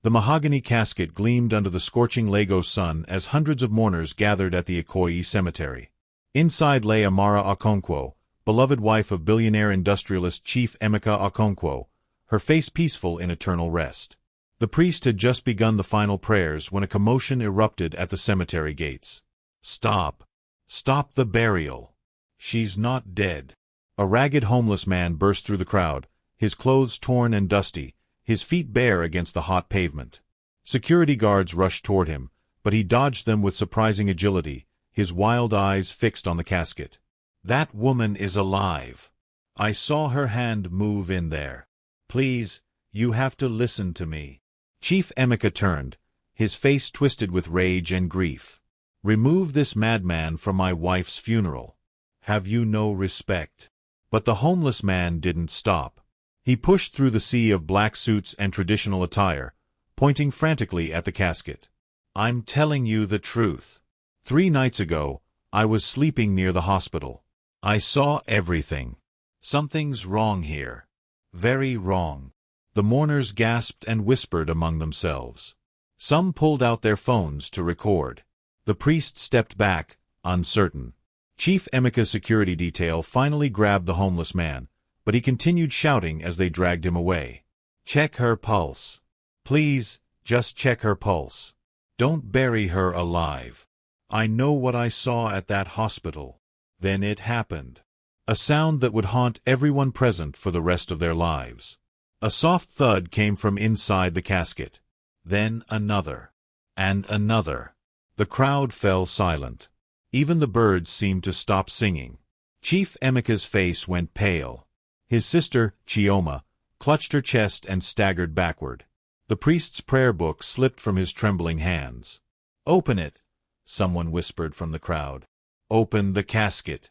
The mahogany casket gleamed under the scorching Lagos sun as hundreds of mourners gathered at the Ikoyi cemetery. Inside lay Amara Okonkwo, beloved wife of billionaire industrialist Chief Emeka Okonkwo, her face peaceful in eternal rest. The priest had just begun the final prayers when a commotion erupted at the cemetery gates. "Stop! Stop the burial! She's not dead!" A ragged homeless man burst through the crowd, his clothes torn and dusty, his feet bare against the hot pavement. Security guards rushed toward him, but he dodged them with surprising agility, his wild eyes fixed on the casket. "That woman is alive. I saw her hand move in there. Please, you have to listen to me." Chief Emeka turned, his face twisted with rage and grief. "Remove this madman from my wife's funeral. Have you no respect?" But the homeless man didn't stop. He pushed through the sea of black suits and traditional attire, pointing frantically at the casket. "I'm telling you the truth. 3 nights ago, I was sleeping near the hospital. I saw everything. Something's wrong here. Very wrong." The mourners gasped and whispered among themselves. Some pulled out their phones to record. The priest stepped back, uncertain. Chief Emeka's security detail finally grabbed the homeless man, but he continued shouting as they dragged him away. "Check her pulse. Please, just check her pulse. Don't bury her alive. I know what I saw at that hospital." Then it happened. A sound that would haunt everyone present for the rest of their lives. A soft thud came from inside the casket. Then another. And another. The crowd fell silent. Even the birds seemed to stop singing. Chief Emeka's face went pale. His sister, Chioma, clutched her chest and staggered backward. The priest's prayer book slipped from his trembling hands. "Open it," someone whispered from the crowd. "Open the casket."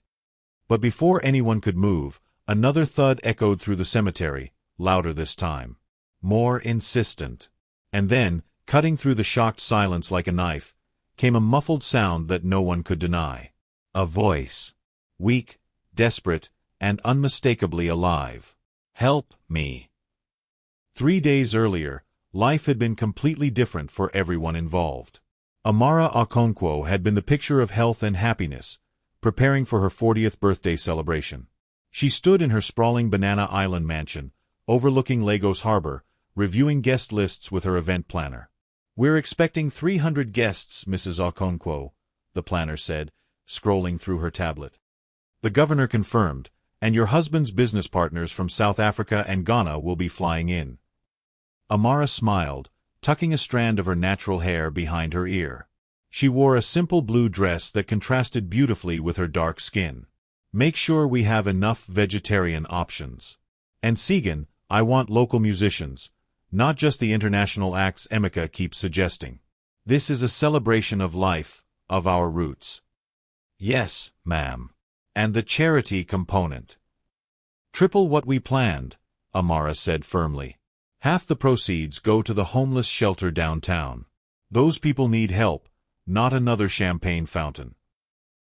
But before anyone could move, another thud echoed through the cemetery, louder this time. More insistent. And then, cutting through the shocked silence like a knife, came a muffled sound that no one could deny. A voice. Weak, desperate, and unmistakably alive. "Help me." 3 days earlier, life had been completely different for everyone involved. Amara Okonkwo had been the picture of health and happiness, preparing for her 40th birthday celebration. She stood in her sprawling Banana Island mansion, overlooking Lagos Harbor, reviewing guest lists with her event planner. "We're expecting 300 guests, Mrs. Okonkwo," the planner said, scrolling through her tablet. "The governor confirmed, and your husband's business partners from South Africa and Ghana will be flying in." Amara smiled, tucking a strand of her natural hair behind her ear. She wore a simple blue dress that contrasted beautifully with her dark skin. "Make sure we have enough vegetarian options. And Segan, I want local musicians, not just the international acts Emeka keeps suggesting. This is a celebration of life, of our roots." "Yes, ma'am. And the charity component." "Triple what we planned," Amara said firmly. "Half the proceeds go to the homeless shelter downtown. Those people need help, not another champagne fountain."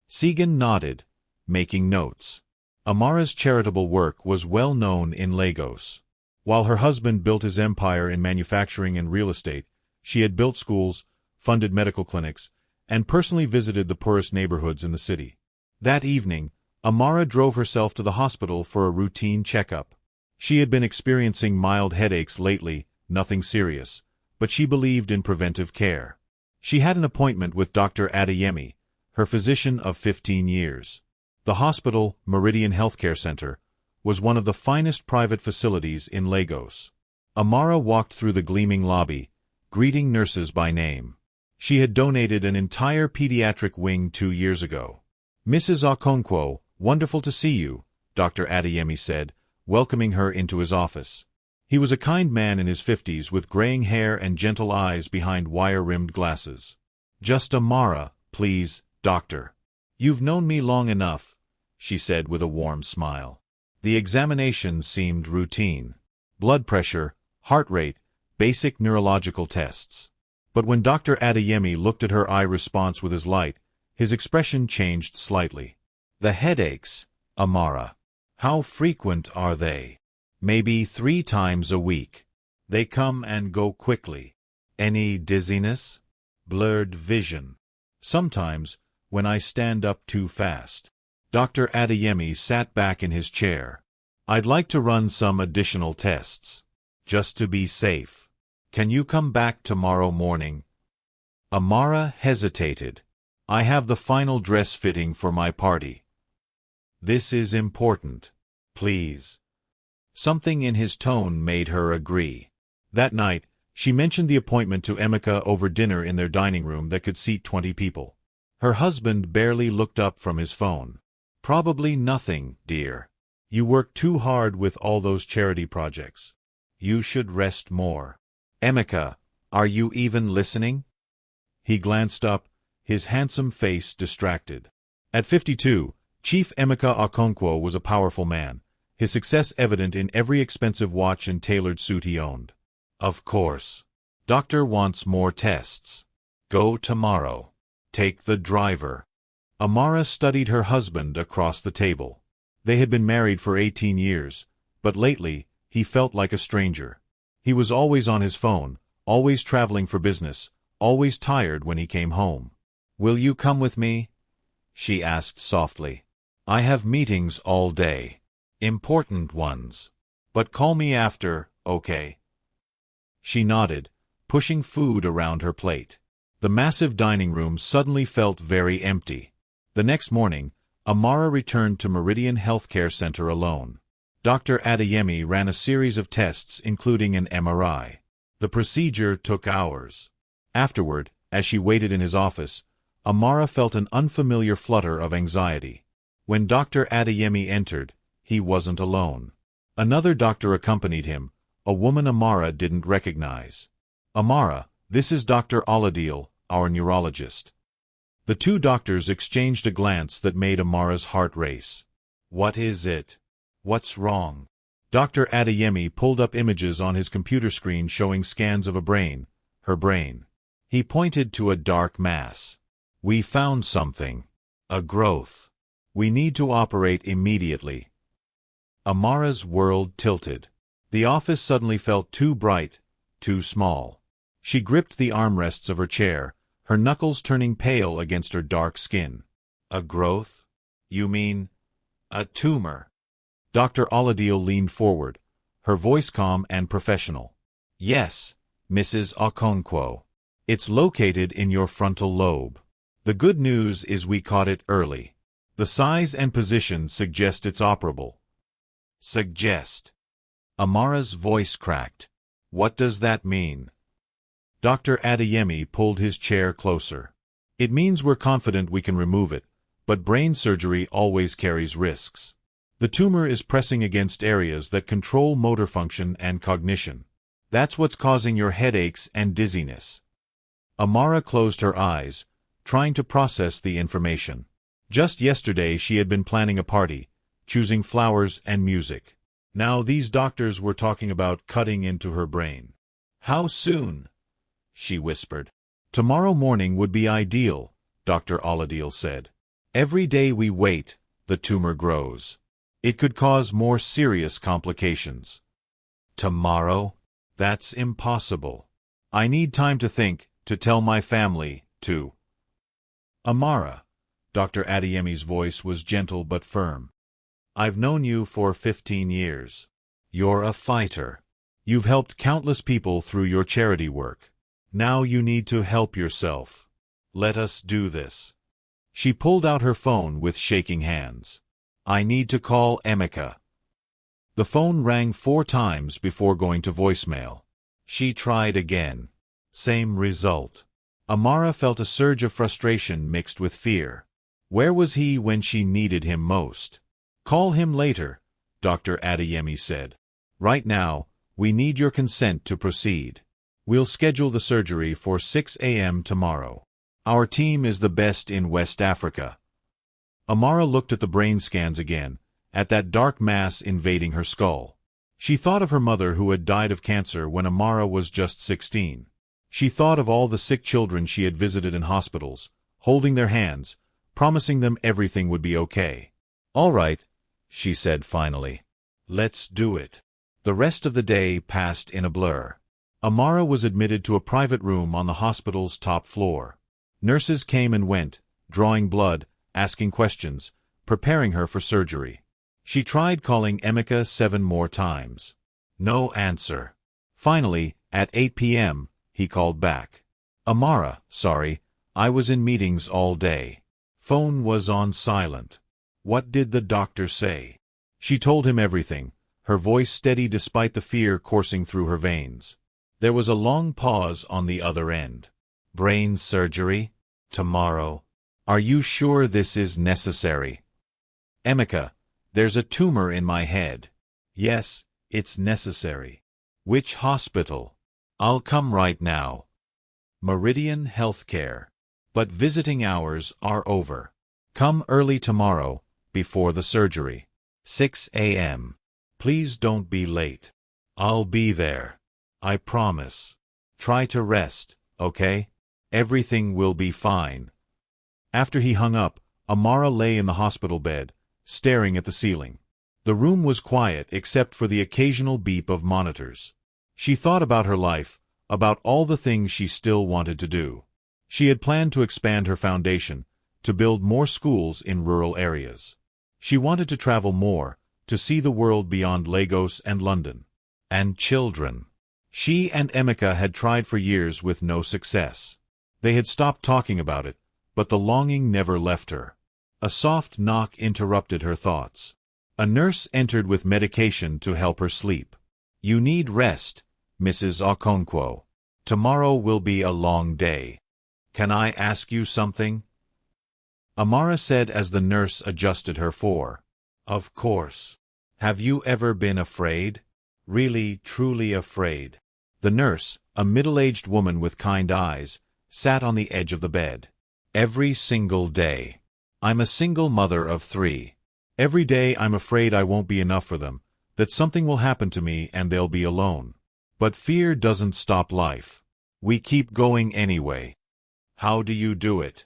Segan nodded, making notes. Amara's charitable work was well known in Lagos. While her husband built his empire in manufacturing and real estate, she had built schools, funded medical clinics, and personally visited the poorest neighborhoods in the city. That evening, Amara drove herself to the hospital for a routine checkup. She had been experiencing mild headaches lately, nothing serious, but she believed in preventive care. She had an appointment with Dr. Adeyemi, her physician of 15 years. The hospital, Meridian Healthcare Center, was one of the finest private facilities in Lagos. Amara walked through the gleaming lobby, greeting nurses by name. She had donated an entire pediatric wing 2 years ago. "Mrs. Okonkwo, wonderful to see you," Dr. Adeyemi said, welcoming her into his office. He was a kind man in his 50s with graying hair and gentle eyes behind wire-rimmed glasses. "Just Amara, please, doctor." "You've known me long enough," she said with a warm smile. The examination seemed routine. Blood pressure, heart rate, basic neurological tests. But when Dr. Adeyemi looked at her eye response with his light, his expression changed slightly. "The headaches, Amara. How frequent are they?" "Maybe 3 times a week. They come and go quickly." Any dizziness? Blurred vision. Sometimes, when I stand up too fast. Dr. Adeyemi sat back in his chair. I'd like to run some additional tests. Just to be safe. Can you come back tomorrow morning? Amara hesitated. I have the final dress fitting for my party. This is important. Please. Something in his tone made her agree. That night, she mentioned the appointment to Emeka over dinner in their dining room that could seat 20 people. Her husband barely looked up from his phone. Probably nothing, dear. You work too hard with all those charity projects. You should rest more. Emeka, are you even listening? He glanced up, his handsome face distracted. At 52, Chief Emeka Okonkwo was a powerful man, his success evident in every expensive watch and tailored suit he owned. Of course. Doctor wants more tests. Go tomorrow. Take the driver. Amara studied her husband across the table. They had been married for 18 years, but lately, he felt like a stranger. He was always on his phone, always traveling for business, always tired when he came home. Will you come with me? She asked softly. I have meetings all day. Important ones. But call me after, okay? She nodded, pushing food around her plate. The massive dining room suddenly felt very empty. The next morning, Amara returned to Meridian Healthcare Center alone. Dr. Adeyemi ran a series of tests including an MRI. The procedure took hours. Afterward, as she waited in his office, Amara felt an unfamiliar flutter of anxiety. When Dr. Adeyemi entered, he wasn't alone. Another doctor accompanied him, a woman Amara didn't recognize. Amara, this is Dr. Oladil, our neurologist. The two doctors exchanged a glance that made Amara's heart race. What is it? What's wrong? Dr. Adeyemi pulled up images on his computer screen showing scans of a brain, her brain. He pointed to a dark mass. We found something. A growth. We need to operate immediately. Amara's world tilted. The office suddenly felt too bright, too small. She gripped the armrests of her chair, her knuckles turning pale against her dark skin. A growth? You mean a tumor? Dr. Oladil leaned forward, her voice calm and professional. Yes, Mrs. Okonkwo. It's located in your frontal lobe. The good news is we caught it early. The size and position suggest it's operable. Suggest. Amara's voice cracked. What does that mean? Dr. Adeyemi pulled his chair closer. It means we're confident we can remove it, but brain surgery always carries risks. The tumor is pressing against areas that control motor function and cognition. That's what's causing your headaches and dizziness. Amara closed her eyes, trying to process the information. Just yesterday she had been planning a party, choosing flowers and music. Now these doctors were talking about cutting into her brain. How soon? She whispered. Tomorrow morning would be ideal, Dr. Oladil said. Every day we wait, the tumor grows. It could cause more serious complications. Tomorrow? That's impossible. I need time to think, to tell my family, to. Amara. Dr. Adeyemi's voice was gentle but firm. I've known you for 15 years. You're a fighter. You've helped countless people through your charity work. Now you need to help yourself. Let us do this. She pulled out her phone with shaking hands. I need to call Emeka. The phone rang 4 times before going to voicemail. She tried again. Same result. Amara felt a surge of frustration mixed with fear. Where was he when she needed him most? Call him later, Dr. Adeyemi said. Right now, we need your consent to proceed. We'll schedule the surgery for 6 a.m. tomorrow. Our team is the best in West Africa. Amara looked at the brain scans again, at that dark mass invading her skull. She thought of her mother who had died of cancer when Amara was just 16. She thought of all the sick children she had visited in hospitals, holding their hands, promising them everything would be okay. All right, she said finally. Let's do it. The rest of the day passed in a blur. Amara was admitted to a private room on the hospital's top floor. Nurses came and went, drawing blood, asking questions, preparing her for surgery. She tried calling Emeka 7 more times. No answer. Finally, at 8 p.m., he called back. Amara, sorry, I was in meetings all day. Phone was on silent. What did the doctor say? She told him everything, her voice steady despite the fear coursing through her veins. There was a long pause on the other end. Brain surgery? Tomorrow. Are you sure this is necessary? Emeka, there's a tumor in my head. Yes, it's necessary. Which hospital? I'll come right now. Meridian Healthcare. But visiting hours are over. Come early tomorrow, before the surgery. 6 a.m. Please don't be late. I'll be there. I promise. Try to rest, okay? Everything will be fine. After he hung up, Amara lay in the hospital bed, staring at the ceiling. The room was quiet except for the occasional beep of monitors. She thought about her life, about all the things she still wanted to do. She had planned to expand her foundation, to build more schools in rural areas. She wanted to travel more, to see the world beyond Lagos and London. And children. She and Emeka had tried for years with no success. They had stopped talking about it, but the longing never left her. A soft knock interrupted her thoughts. A nurse entered with medication to help her sleep. You need rest, Mrs. Okonkwo. Tomorrow will be a long day. Can I ask you something? Amara said as the nurse adjusted her for. Of course. Have you ever been afraid? Really, truly afraid? The nurse, a middle-aged woman with kind eyes, sat on the edge of the bed. Every single day. I'm a single mother of 3. Every day I'm afraid I won't be enough for them, that something will happen to me and they'll be alone. But fear doesn't stop life. We keep going anyway. How do you do it?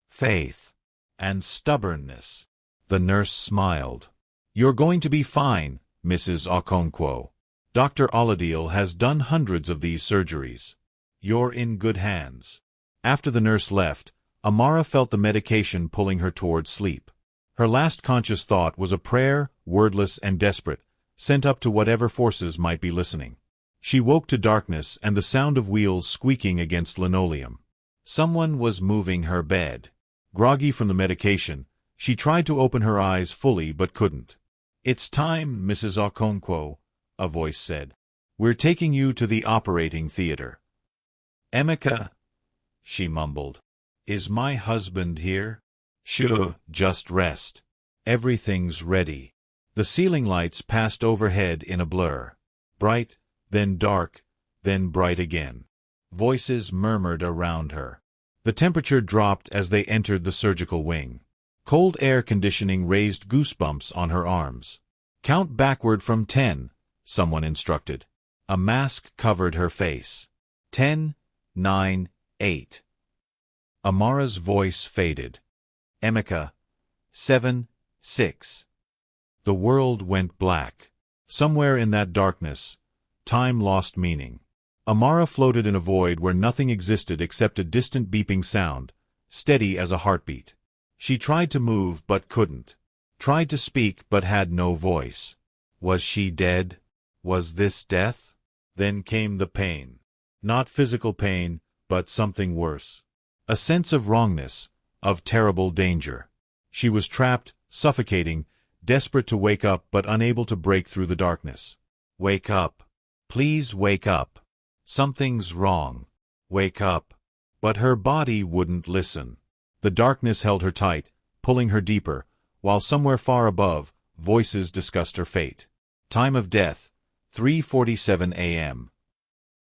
Faith. And stubbornness. The nurse smiled. You're going to be fine, Mrs. Okonkwo. Dr. Oladil has done hundreds of these surgeries. You're in good hands. After the nurse left, Amara felt the medication pulling her toward sleep. Her last conscious thought was a prayer, wordless and desperate, sent up to whatever forces might be listening. She woke to darkness and the sound of wheels squeaking against linoleum. Someone was moving her bed. Groggy from the medication, she tried to open her eyes fully but couldn't. It's time, Mrs. Okonkwo, a voice said. We're taking you to the operating theater. Emeka, she mumbled. Is my husband here? Sure, just rest. Everything's ready. The ceiling lights passed overhead in a blur. Bright, then dark, then bright again. Voices murmured around her. The temperature dropped as they entered the surgical wing. Cold air conditioning raised goosebumps on her arms. Count backward from 10, someone instructed. A mask covered her face. 10, 9, 8. Amara's voice faded. Emeka, 7, 6. The world went black. Somewhere in that darkness, time lost meaning. Amara floated in a void where nothing existed except a distant beeping sound, steady as a heartbeat. She tried to move but couldn't. Tried to speak but had no voice. Was she dead? Was this death? Then came the pain. Not physical pain, but something worse. A sense of wrongness, of terrible danger. She was trapped, suffocating, desperate to wake up but unable to break through the darkness. Wake up. Please wake up. Something's wrong. Wake up. But her body wouldn't listen. The darkness held her tight, pulling her deeper, while somewhere far above, voices discussed her fate. Time of death, 3:47 a.m.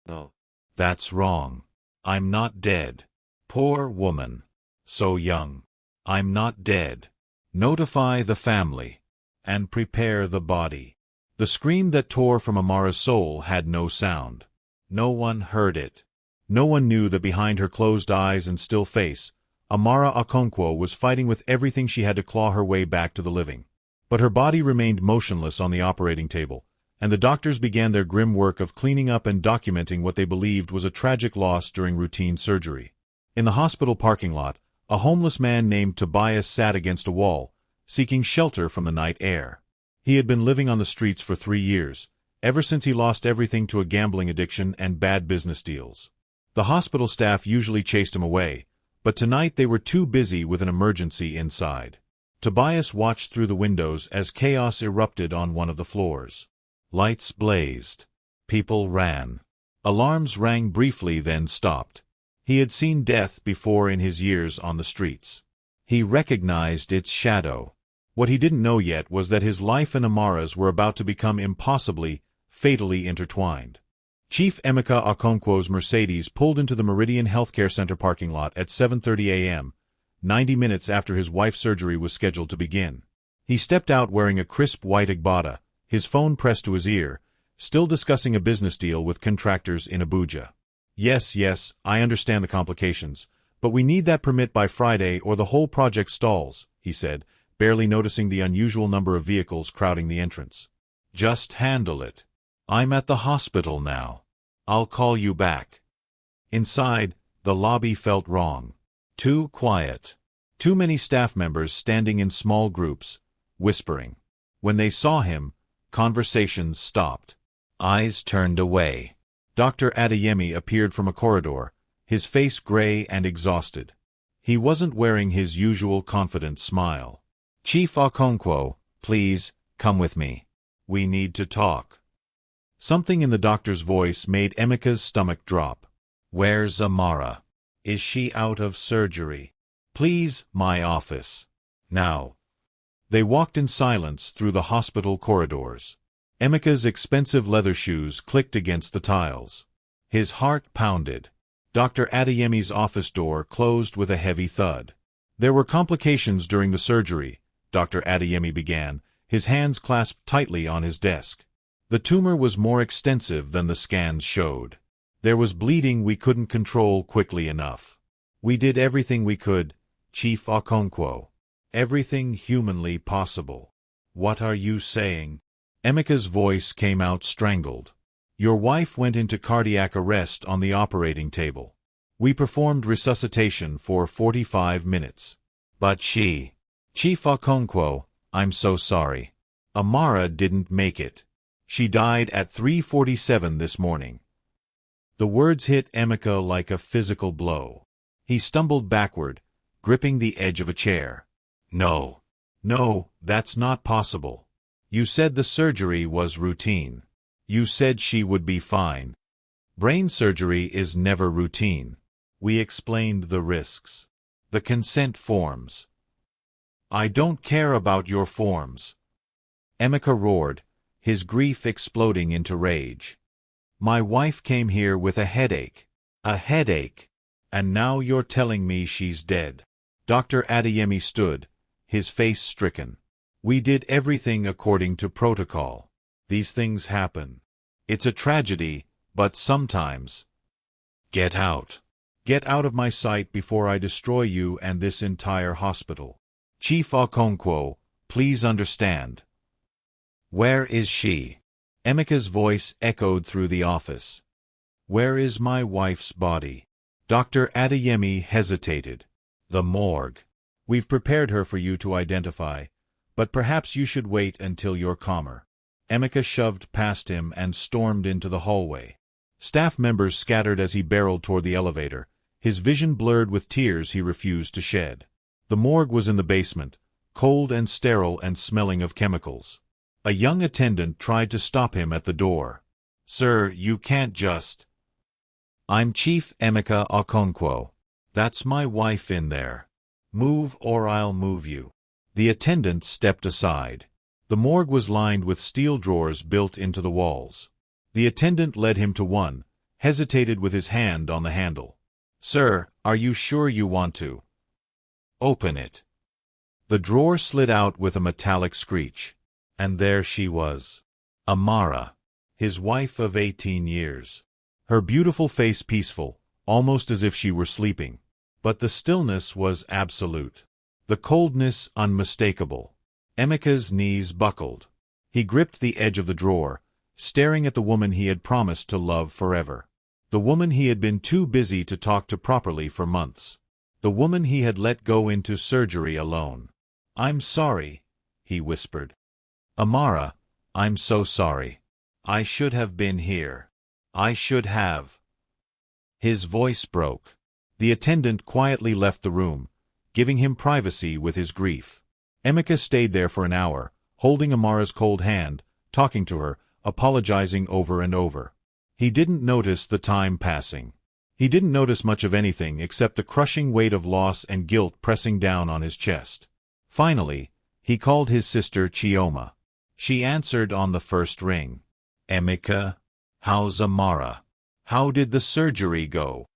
No. That's wrong. I'm not dead. Poor woman. So young. I'm not dead. Notify the family. And prepare the body. The scream that tore from Amara's soul had no sound. No one heard it. No one knew that behind her closed eyes and still face, Amara Okonkwo was fighting with everything she had to claw her way back to the living. But her body remained motionless on the operating table, and the doctors began their grim work of cleaning up and documenting what they believed was a tragic loss during routine surgery. In the hospital parking lot, a homeless man named Tobias sat against a wall, seeking shelter from the night air. He had been living on the streets for 3 years, ever since he lost everything to a gambling addiction and bad business deals. The hospital staff usually chased him away, but tonight they were too busy with an emergency inside. Tobias watched through the windows as chaos erupted on one of the floors. Lights blazed. People ran. Alarms rang briefly, then stopped. He had seen death before in his years on the streets. He recognized its shadow. What he didn't know yet was that his life and Amara's were about to become impossibly, fatally intertwined. Chief Emeka Okonkwo's Mercedes pulled into the Meridian Healthcare Center parking lot at 7:30 a.m., 90 minutes after his wife's surgery was scheduled to begin. He stepped out wearing a crisp white Agbada, his phone pressed to his ear, still discussing a business deal with contractors in Abuja. Yes, I understand the complications, but we need that permit by Friday or the whole project stalls, he said, barely noticing the unusual number of vehicles crowding the entrance. Just handle it. I'm at the hospital now. I'll call you back. Inside, the lobby felt wrong. Too quiet. Too many staff members standing in small groups, whispering. When they saw him, conversations stopped. Eyes turned away. Dr. Adeyemi appeared from a corridor, his face gray and exhausted. He wasn't wearing his usual confident smile. Chief Okonkwo, please, come with me. We need to talk. Something in the doctor's voice made Emeka's stomach drop. Where's Amara? Is she out of surgery? Please, my office. Now. They walked in silence through the hospital corridors. Emeka's expensive leather shoes clicked against the tiles. His heart pounded. Dr. Adeyemi's office door closed with a heavy thud. There were complications during the surgery, Dr. Adeyemi began, his hands clasped tightly on his desk. The tumor was more extensive than the scans showed. There was bleeding we couldn't control quickly enough. We did everything we could, Chief Okonkwo. Everything humanly possible. What are you saying? Emeka's voice came out strangled. Your wife went into cardiac arrest on the operating table. We performed resuscitation for 45 minutes. But she... Chief Okonkwo, I'm so sorry. Amara didn't make it. She died at 3:47 this morning. The words hit Emeka like a physical blow. He stumbled backward, gripping the edge of a chair. No, that's not possible. You said the surgery was routine. You said she would be fine. Brain surgery is never routine. We explained the risks. The consent forms. I don't care about your forms. Emeka roared, his grief exploding into rage. My wife came here with a headache. A headache. And now you're telling me she's dead. Dr. Adeyemi stood, his face stricken. We did everything according to protocol. These things happen. It's a tragedy, but sometimes... Get out. Get out of my sight before I destroy you and this entire hospital. Chief Okonkwo, please understand. Where is she? Emeka's voice echoed through the office. Where is my wife's body? Dr. Adeyemi hesitated. The morgue. We've prepared her for you to identify, but perhaps you should wait until you're calmer. Emeka shoved past him and stormed into the hallway. Staff members scattered as he barreled toward the elevator, his vision blurred with tears he refused to shed. The morgue was in the basement, cold and sterile and smelling of chemicals. A young attendant tried to stop him at the door. Sir, you can't just... I'm Chief Emeka Okonkwo. That's my wife in there. Move or I'll move you. The attendant stepped aside. The morgue was lined with steel drawers built into the walls. The attendant led him to one, hesitated with his hand on the handle. Sir, are you sure you want to? Open it. The drawer slid out with a metallic screech. And there she was. Amara, his wife of 18 years. Her beautiful face peaceful, almost as if she were sleeping. But the stillness was absolute. The coldness unmistakable. Emeka's knees buckled. He gripped the edge of the drawer, staring at the woman he had promised to love forever. The woman he had been too busy to talk to properly for months. The woman he had let go into surgery alone. "I'm sorry," he whispered. "Amara, I'm so sorry. I should have been here. I should have." His voice broke. The attendant quietly left the room, giving him privacy with his grief. Emeka stayed there for an hour, holding Amara's cold hand, talking to her, apologizing over and over. He didn't notice the time passing. He didn't notice much of anything except the crushing weight of loss and guilt pressing down on his chest. Finally, he called his sister Chioma. She answered on the first ring. "Emeka, how's Amara? How did the surgery go?"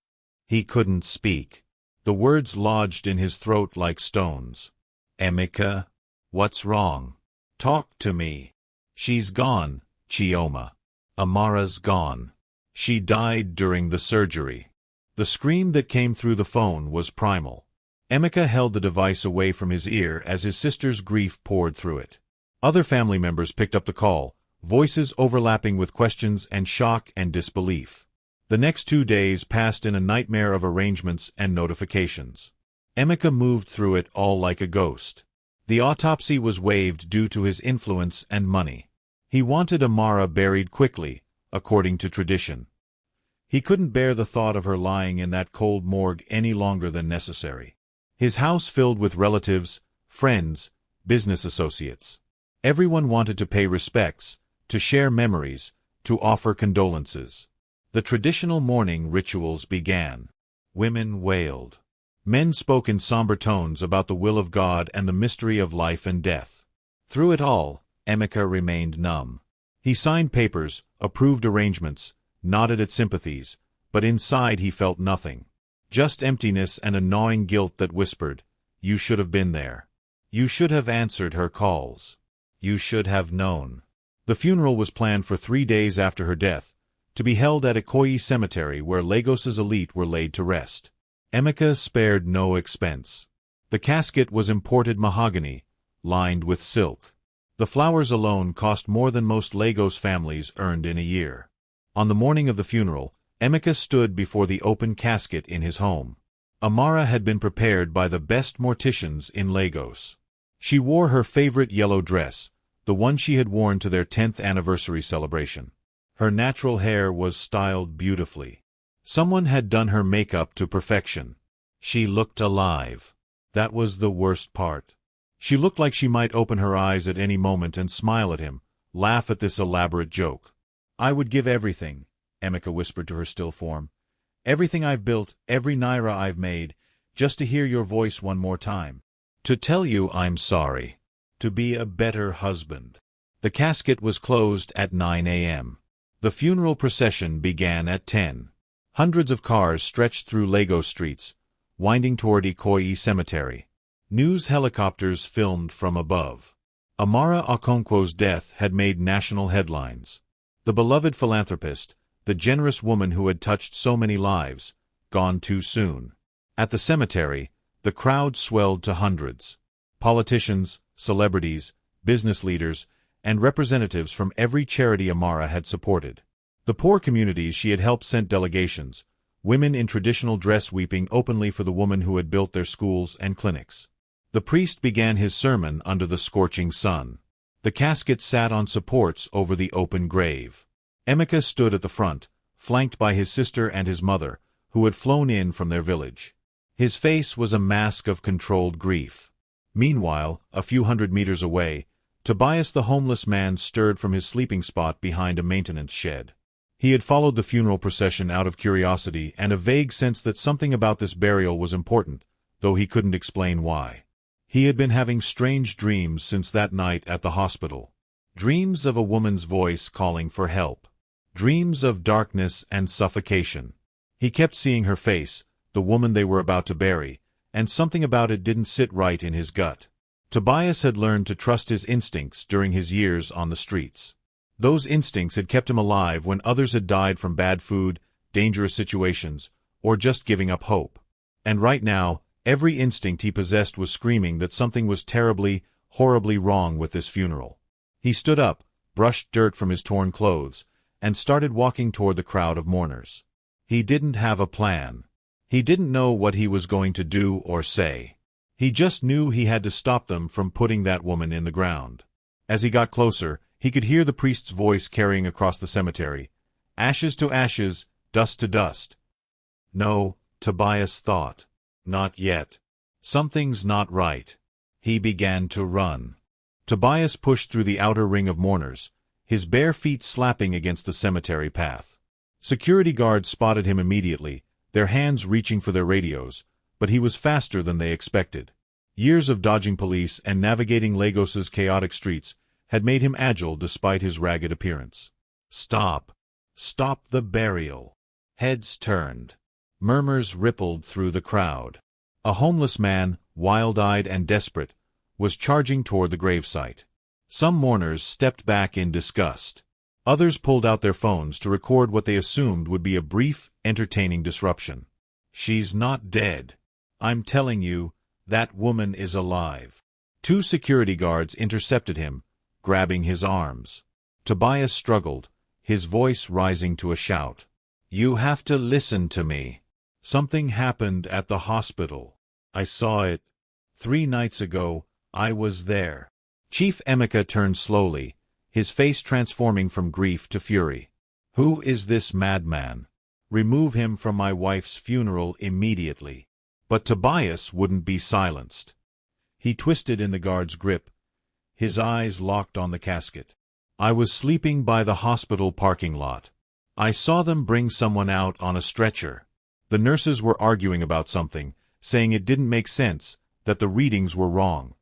He couldn't speak. The words lodged in his throat like stones. "Emeka, what's wrong? Talk to me." "She's gone, Chioma. Amara's gone. She died during the surgery." The scream that came through the phone was primal. Emeka held the device away from his ear as his sister's grief poured through it. Other family members picked up the call, voices overlapping with questions and shock and disbelief. The next 2 days passed in a nightmare of arrangements and notifications. Emeka moved through it all like a ghost. The autopsy was waived due to his influence and money. He wanted Amara buried quickly, according to tradition. He couldn't bear the thought of her lying in that cold morgue any longer than necessary. His house filled with relatives, friends, business associates. Everyone wanted to pay respects, to share memories, to offer condolences. The traditional mourning rituals began. Women wailed. Men spoke in somber tones about the will of God and the mystery of life and death. Through it all, Emeka remained numb. He signed papers, approved arrangements, nodded at sympathies, but inside he felt nothing. Just emptiness and a gnawing guilt that whispered, "You should have been there. You should have answered her calls. You should have known." The funeral was planned for 3 days after her death, to be held at Ikoyi Cemetery where Lagos's elite were laid to rest. Emeka spared no expense. The casket was imported mahogany, lined with silk. The flowers alone cost more than most Lagos families earned in a year. On the morning of the funeral, Emeka stood before the open casket in his home. Amara had been prepared by the best morticians in Lagos. She wore her favorite yellow dress, the one she had worn to their 10th anniversary celebration. Her natural hair was styled beautifully. Someone had done her makeup to perfection. She looked alive. That was the worst part. She looked like she might open her eyes at any moment and smile at him, laugh at this elaborate joke. "I would give everything," Emeka whispered to her still form. "Everything I've built, every naira I've made, just to hear your voice one more time. To tell you I'm sorry. To be a better husband." The casket was closed at 9 a.m. The funeral procession began at 10. Hundreds of cars stretched through Lagos streets, winding toward Ikoyi Cemetery. News helicopters filmed from above. Amara Okonkwo's death had made national headlines. The beloved philanthropist, the generous woman who had touched so many lives, gone too soon. At the cemetery, the crowd swelled to hundreds. Politicians, celebrities, business leaders, and representatives from every charity Amara had supported. The poor communities she had helped sent delegations, women in traditional dress weeping openly for the woman who had built their schools and clinics. The priest began his sermon under the scorching sun. The casket sat on supports over the open grave. Emeka stood at the front, flanked by his sister and his mother, who had flown in from their village. His face was a mask of controlled grief. Meanwhile, a few hundred meters away, Tobias the homeless man stirred from his sleeping spot behind a maintenance shed. He had followed the funeral procession out of curiosity and a vague sense that something about this burial was important, though he couldn't explain why. He had been having strange dreams since that night at the hospital. Dreams of a woman's voice calling for help. Dreams of darkness and suffocation. He kept seeing her face, the woman they were about to bury, and something about it didn't sit right in his gut. Tobias had learned to trust his instincts during his years on the streets. Those instincts had kept him alive when others had died from bad food, dangerous situations, or just giving up hope. And right now, every instinct he possessed was screaming that something was terribly, horribly wrong with this funeral. He stood up, brushed dirt from his torn clothes, and started walking toward the crowd of mourners. He didn't have a plan. He didn't know what he was going to do or say. He just knew he had to stop them from putting that woman in the ground. As he got closer, he could hear the priest's voice carrying across the cemetery, "Ashes to ashes, dust to dust." No, Tobias thought. Not yet. Something's not right. He began to run. Tobias pushed through the outer ring of mourners, his bare feet slapping against the cemetery path. Security guards spotted him immediately, their hands reaching for their radios, but he was faster than they expected. Years of dodging police and navigating Lagos's chaotic streets had made him agile despite his ragged appearance. Stop! Stop the burial! Heads turned. Murmurs rippled through the crowd. A homeless man, wild-eyed and desperate, was charging toward the gravesite. Some mourners stepped back in disgust. Others pulled out their phones to record what they assumed would be a brief, entertaining disruption. "She's not dead. I'm telling you, that woman is alive." 2 security guards intercepted him, grabbing his arms. Tobias struggled, his voice rising to a shout. "You have to listen to me. Something happened at the hospital. I saw it. 3 nights ago, I was there." Chief Emeka turned slowly, his face transforming from grief to fury. "Who is this madman? Remove him from my wife's funeral immediately." But Tobias wouldn't be silenced. He twisted in the guard's grip, his eyes locked on the casket. "I was sleeping by the hospital parking lot. I saw them bring someone out on a stretcher. The nurses were arguing about something, saying it didn't make sense, that the readings were wrong."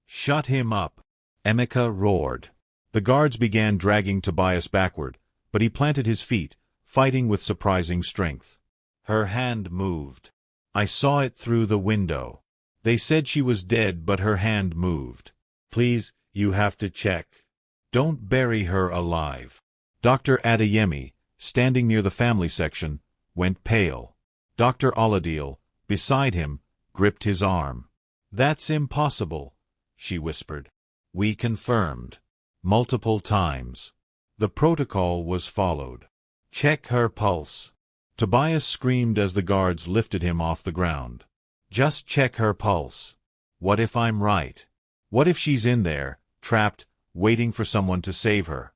"Shut him up!" Emeka roared. The guards began dragging Tobias backward, but he planted his feet, fighting with surprising strength. "Her hand moved. I saw it through the window. They said she was dead, but her hand moved. Please, you have to check. Don't bury her alive." Dr. Adeyemi, standing near the family section, went pale. Dr. Oladil, beside him, gripped his arm. "That's impossible," she whispered. "We confirmed. Multiple times. The protocol was followed. Check her pulse." Tobias screamed as the guards lifted him off the ground. "Just check her pulse. What if I'm right? What if she's in there, trapped, waiting for someone to save her?"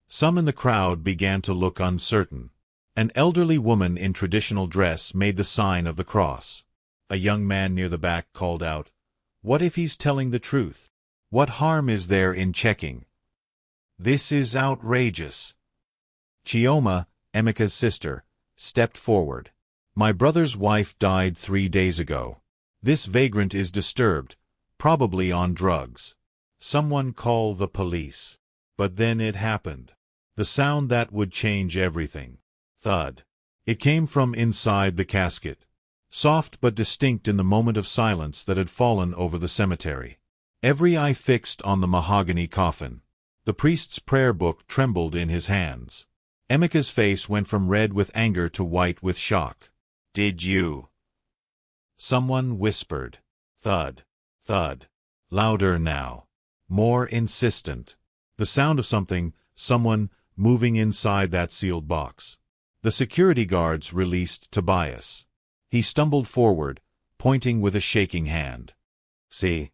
Some in the crowd began to look uncertain. An elderly woman in traditional dress made the sign of the cross. A young man near the back called out, "What if he's telling the truth? What harm is there in checking? This is outrageous." Chioma, Emeka's sister, stepped forward. "My brother's wife died 3 days ago. This vagrant is disturbed, probably on drugs. Someone call the police." But then it happened. The sound that would change everything. Thud. It came from inside the casket. Soft but distinct in the moment of silence that had fallen over the cemetery. Every eye fixed on the mahogany coffin. The priest's prayer book trembled in his hands. Emeka's face went from red with anger to white with shock. "Did you?" Someone whispered. Thud. Thud. Louder now. More insistent. The sound of someone, moving inside that sealed box. The security guards released Tobias. He stumbled forward, pointing with a shaking hand. See,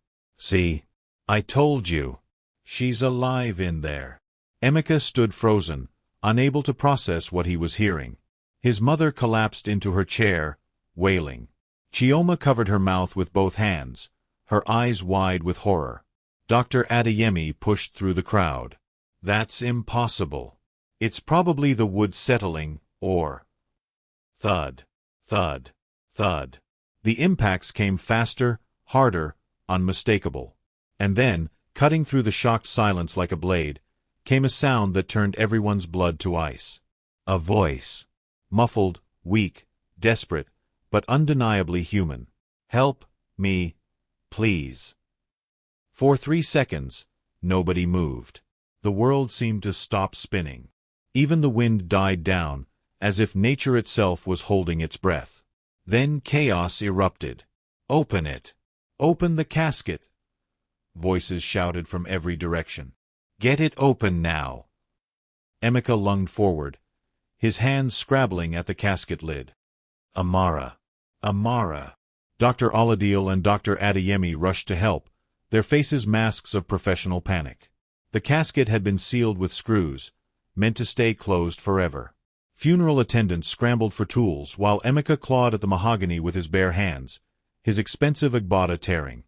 I told you. She's alive in there." Emeka stood frozen, unable to process what he was hearing. His mother collapsed into her chair, wailing. Chioma covered her mouth with both hands, her eyes wide with horror. Dr. Adeyemi pushed through the crowd. "That's impossible. It's probably the wood settling, or—" Thud, thud, thud. The impacts came faster, harder, unmistakable. And then, cutting through the shocked silence like a blade, came a sound that turned everyone's blood to ice. A voice. Muffled, weak, desperate, but undeniably human. "Help me, please." For 3 seconds, nobody moved. The world seemed to stop spinning. Even the wind died down, as if nature itself was holding its breath. Then chaos erupted. "Open it! Open the casket!" Voices shouted from every direction. Get it open now. Emeka lunged forward, his hands scrabbling at the casket lid. Amara. Amara. Dr. Oladiel and Dr. Adeyemi rushed to help, their faces masks of professional panic. The casket had been sealed with screws, meant to stay closed forever. Funeral attendants scrambled for tools while Emeka clawed at the mahogany with his bare hands, his expensive agbada tearing.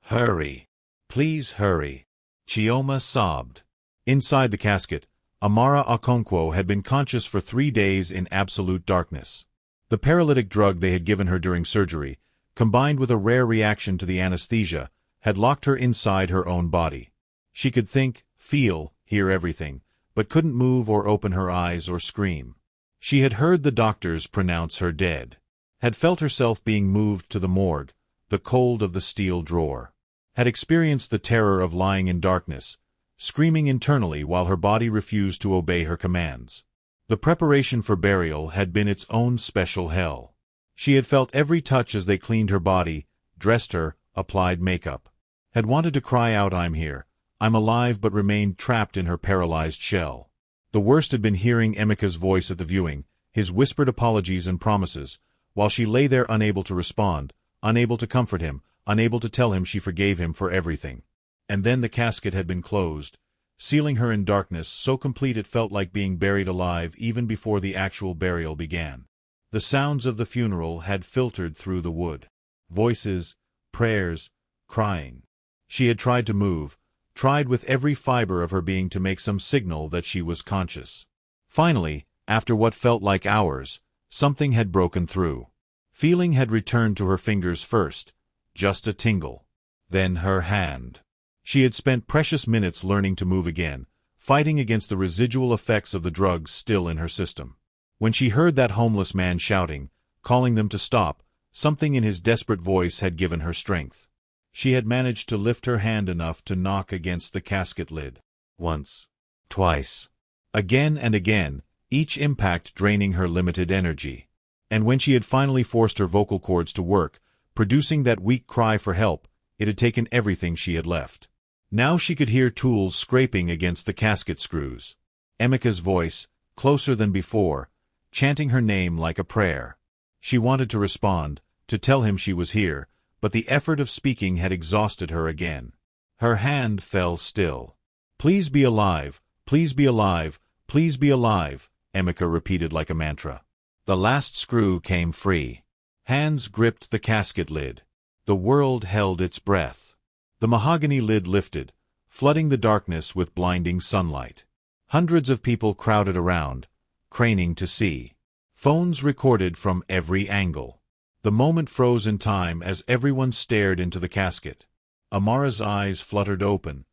Hurry. Please hurry. Chioma sobbed. Inside the casket, Amara Okonkwo had been conscious for 3 days in absolute darkness. The paralytic drug they had given her during surgery, combined with a rare reaction to the anesthesia, had locked her inside her own body. She could think, feel, hear everything, but couldn't move or open her eyes or scream. She had heard the doctors pronounce her dead, had felt herself being moved to the morgue, the cold of the steel drawer, had experienced the terror of lying in darkness, screaming internally while her body refused to obey her commands. The preparation for burial had been its own special hell. She had felt every touch as they cleaned her body, dressed her, applied makeup. Had wanted to cry out, "I'm here, I'm alive," but remained trapped in her paralyzed shell. The worst had been hearing Emeka's voice at the viewing, his whispered apologies and promises, while she lay there unable to respond, unable to comfort him, unable to tell him she forgave him for everything. And then the casket had been closed, sealing her in darkness so complete it felt like being buried alive even before the actual burial began. The sounds of the funeral had filtered through the wood. Voices, prayers, crying. She had tried to move, tried with every fiber of her being to make some signal that she was conscious. Finally, after what felt like hours, something had broken through. Feeling had returned to her fingers first, just a tingle. Then her hand. She had spent precious minutes learning to move again, fighting against the residual effects of the drugs still in her system. When she heard that homeless man shouting, calling them to stop, something in his desperate voice had given her strength. She had managed to lift her hand enough to knock against the casket lid. Once. Twice. Again and again, each impact draining her limited energy. And when she had finally forced her vocal cords to work, producing that weak cry for help, it had taken everything she had left. Now she could hear tools scraping against the casket screws. Emeka's voice, closer than before, chanting her name like a prayer. She wanted to respond, to tell him she was here, but the effort of speaking had exhausted her again. Her hand fell still. "Please be alive, please be alive, please be alive," Emeka repeated like a mantra. The last screw came free. Hands gripped the casket lid. The world held its breath. The mahogany lid lifted, flooding the darkness with blinding sunlight. Hundreds of people crowded around, craning to see. Phones recorded from every angle. The moment froze in time as everyone stared into the casket. Amara's eyes fluttered open,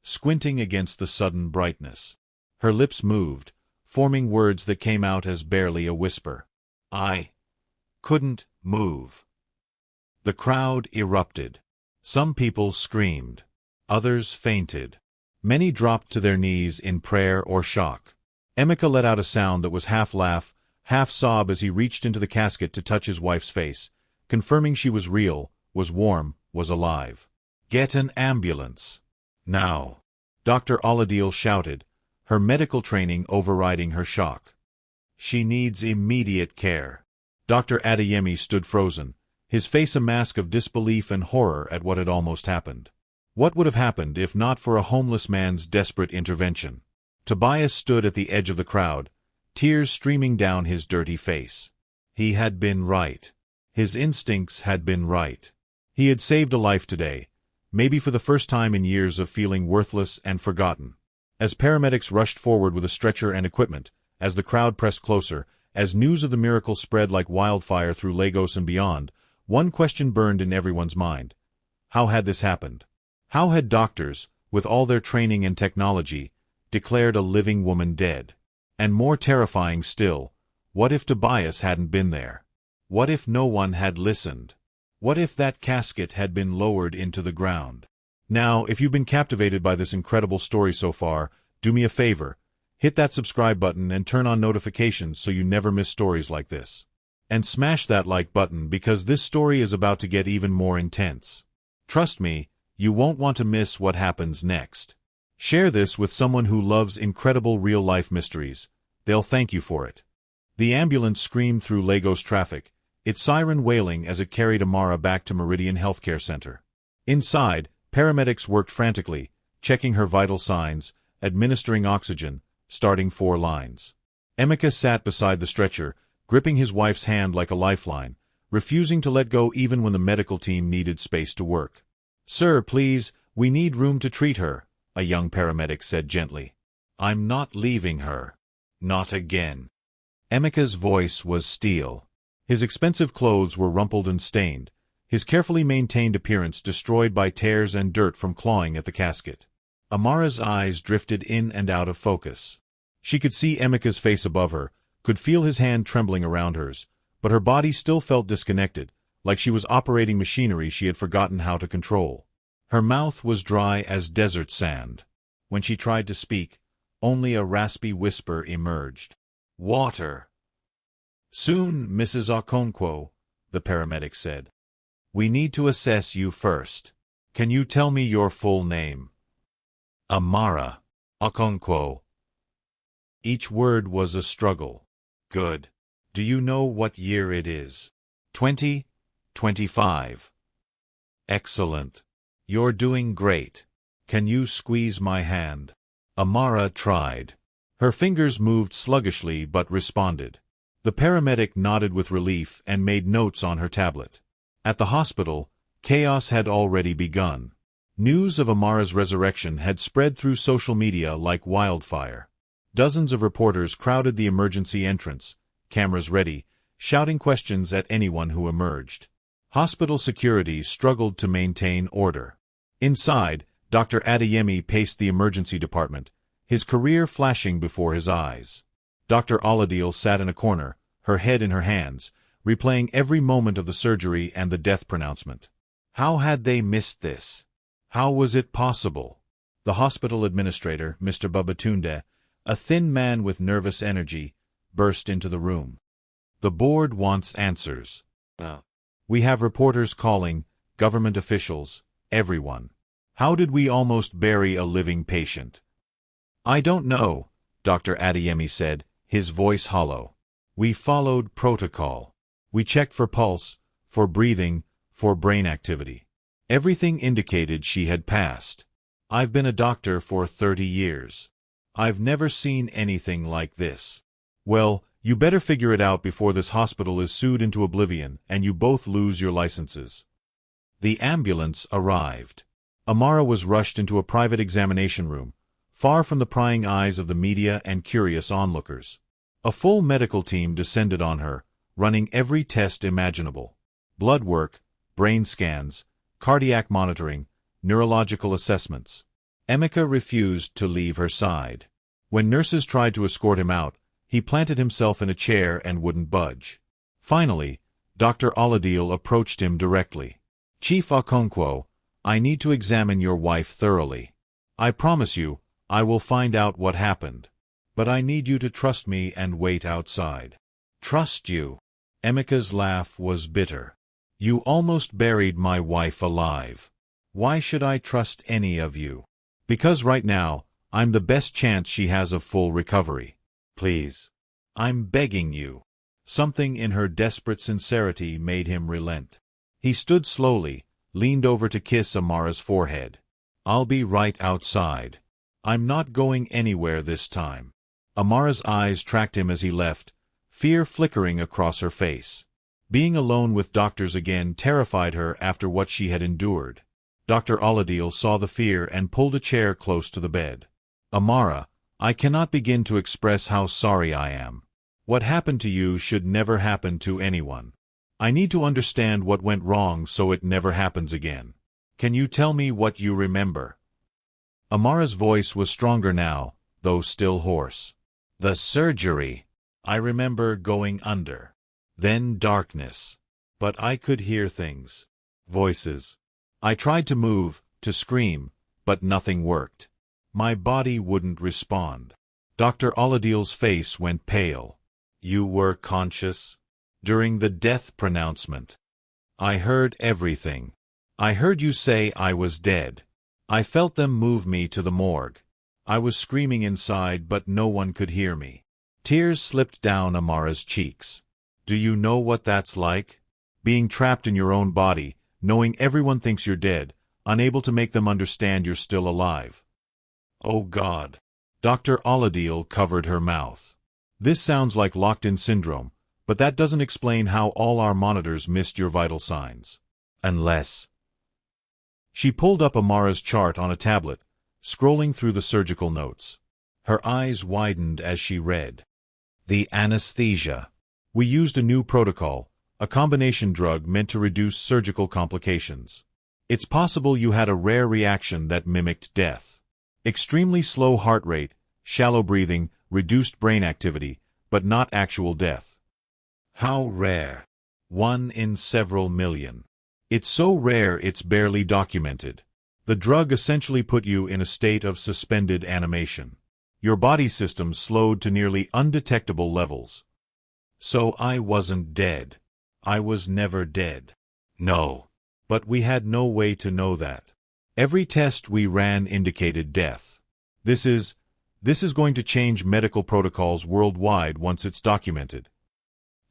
squinting against the sudden brightness. Her lips moved, forming words that came out as barely a whisper. "I couldn't move." The crowd erupted. Some people screamed. Others fainted. Many dropped to their knees in prayer or shock. Emeka let out a sound that was half laugh, half sob as he reached into the casket to touch his wife's face, confirming she was real, was warm, was alive. "Get an ambulance. Now." Dr. Oladiel shouted, her medical training overriding her shock. "She needs immediate care." Dr. Adeyemi stood frozen, his face a mask of disbelief and horror at what had almost happened. What would have happened if not for a homeless man's desperate intervention? Tobias stood at the edge of the crowd, tears streaming down his dirty face. He had been right. His instincts had been right. He had saved a life today, maybe for the first time in years of feeling worthless and forgotten. As paramedics rushed forward with a stretcher and equipment, as the crowd pressed closer, as news of the miracle spread like wildfire through Lagos and beyond, one question burned in everyone's mind. How had this happened? How had doctors, with all their training and technology, declared a living woman dead? And more terrifying still, what if Tobias hadn't been there? What if no one had listened? What if that casket had been lowered into the ground? Now, if you've been captivated by this incredible story so far, do me a favor, hit that subscribe button and turn on notifications so you never miss stories like this. And smash that like button because this story is about to get even more intense. Trust me, you won't want to miss what happens next. Share this with someone who loves incredible real-life mysteries. They'll thank you for it. The ambulance screamed through Lagos traffic, its siren wailing as it carried Amara back to Meridian Healthcare Center. Inside, paramedics worked frantically, checking her vital signs, administering oxygen, starting 4 lines. Emeka sat beside the stretcher, gripping his wife's hand like a lifeline, refusing to let go even when the medical team needed space to work. "Sir, please, we need room to treat her," a young paramedic said gently. "I'm not leaving her. Not again." Emeka's voice was steel. His expensive clothes were rumpled and stained, his carefully maintained appearance destroyed by tears and dirt from clawing at the casket. Amara's eyes drifted in and out of focus. She could see Emeka's face above her, could feel his hand trembling around hers, but her body still felt disconnected, like she was operating machinery she had forgotten how to control. Her mouth was dry as desert sand. When she tried to speak, only a raspy whisper emerged. "Water." "Soon, Mrs. Okonkwo," the paramedic said. "We need to assess you first. Can you tell me your full name?" "Amara Okonkwo." Each word was a struggle. "Good. Do you know what year it is?" 2025. "Excellent. You're doing great. Can you squeeze my hand?" Amara tried. Her fingers moved sluggishly but responded. The paramedic nodded with relief and made notes on her tablet. At the hospital, chaos had already begun. News of Amara's resurrection had spread through social media like wildfire. Dozens of reporters crowded the emergency entrance, cameras ready, shouting questions at anyone who emerged. Hospital security struggled to maintain order. Inside, Dr. Adeyemi paced the emergency department, his career flashing before his eyes. Dr. Oladil sat in a corner, her head in her hands, replaying every moment of the surgery and the death pronouncement. How had they missed this? How was it possible? The hospital administrator, Mr. Babatunde, a thin man with nervous energy, burst into the room. "The board wants answers. We have reporters calling, government officials, everyone. How did we almost bury a living patient?" "I don't know," Dr. Adeyemi said, his voice hollow. "We followed protocol. We checked for pulse, for breathing, for brain activity. Everything indicated she had passed. I've been a doctor for 30 years. I've never seen anything like this." "Well, you better figure it out before this hospital is sued into oblivion and you both lose your licenses." The ambulance arrived. Amara was rushed into a private examination room, far from the prying eyes of the media and curious onlookers. A full medical team descended on her, running every test imaginable. Blood work, brain scans, cardiac monitoring, neurological assessments. Emeka refused to leave her side. When nurses tried to escort him out, he planted himself in a chair and wouldn't budge. Finally, Dr. Oladil approached him directly. "Chief Okonkwo, I need to examine your wife thoroughly. I promise you, I will find out what happened. But I need you to trust me and wait outside." "Trust you?" Emeka's laugh was bitter. "You almost buried my wife alive. Why should I trust any of you?" "Because right now, I'm the best chance she has of full recovery. Please. I'm begging you." Something in her desperate sincerity made him relent. He stood slowly, leaned over to kiss Amara's forehead. "I'll be right outside. I'm not going anywhere this time." Amara's eyes tracked him as he left, fear flickering across her face. Being alone with doctors again terrified her after what she had endured. Dr. Oladil saw the fear and pulled a chair close to the bed. "Amara, I cannot begin to express how sorry I am. What happened to you should never happen to anyone. I need to understand what went wrong so it never happens again. Can you tell me what you remember?" Amara's voice was stronger now, though still hoarse. "The surgery. I remember going under. Then darkness. But I could hear things. Voices. I tried to move, to scream, but nothing worked. My body wouldn't respond." Dr. Oladil's face went pale. "You were conscious? During the death pronouncement?" "I heard everything. I heard you say I was dead. I felt them move me to the morgue. I was screaming inside, but no one could hear me. Tears slipped down Amara's cheeks. Do you know what that's like? Being trapped in your own body, knowing everyone thinks you're dead, unable to make them understand you're still alive. Oh God. Dr. Aladil covered her mouth. This sounds like locked-in syndrome, but that doesn't explain how all our monitors missed your vital signs. Unless... She pulled up Amara's chart on a tablet, scrolling through the surgical notes. Her eyes widened as she read. The anesthesia. We used a new protocol, a combination drug meant to reduce surgical complications. It's possible you had a rare reaction that mimicked death. Extremely slow heart rate, shallow breathing, reduced brain activity, but not actual death. How rare? 1 in several million. It's so rare it's barely documented. The drug essentially put you in a state of suspended animation. Your body system slowed to nearly undetectable levels. So I wasn't dead. I was never dead. No. But we had no way to know that. Every test we ran indicated death. This is going to change medical protocols worldwide once it's documented.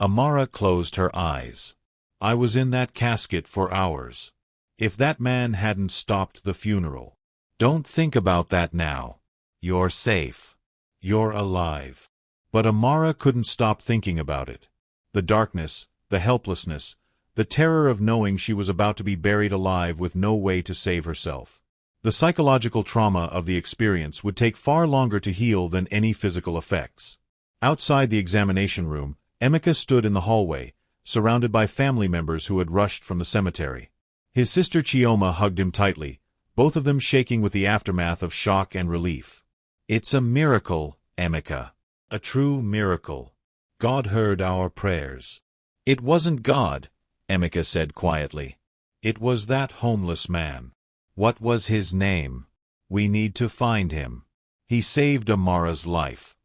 Amara closed her eyes. I was in that casket for hours. If that man hadn't stopped the funeral. Don't think about that now. You're safe. You're alive. But Amara couldn't stop thinking about it. The darkness, the helplessness, the terror of knowing she was about to be buried alive with no way to save herself. The psychological trauma of the experience would take far longer to heal than any physical effects. Outside the examination room, Emeka stood in the hallway, surrounded by family members who had rushed from the cemetery. His sister Chioma hugged him tightly, both of them shaking with the aftermath of shock and relief. It's a miracle, Emeka. A true miracle. God heard our prayers. It wasn't God, Emeka said quietly. It was that homeless man. What was his name? We need to find him. He saved Amara's life.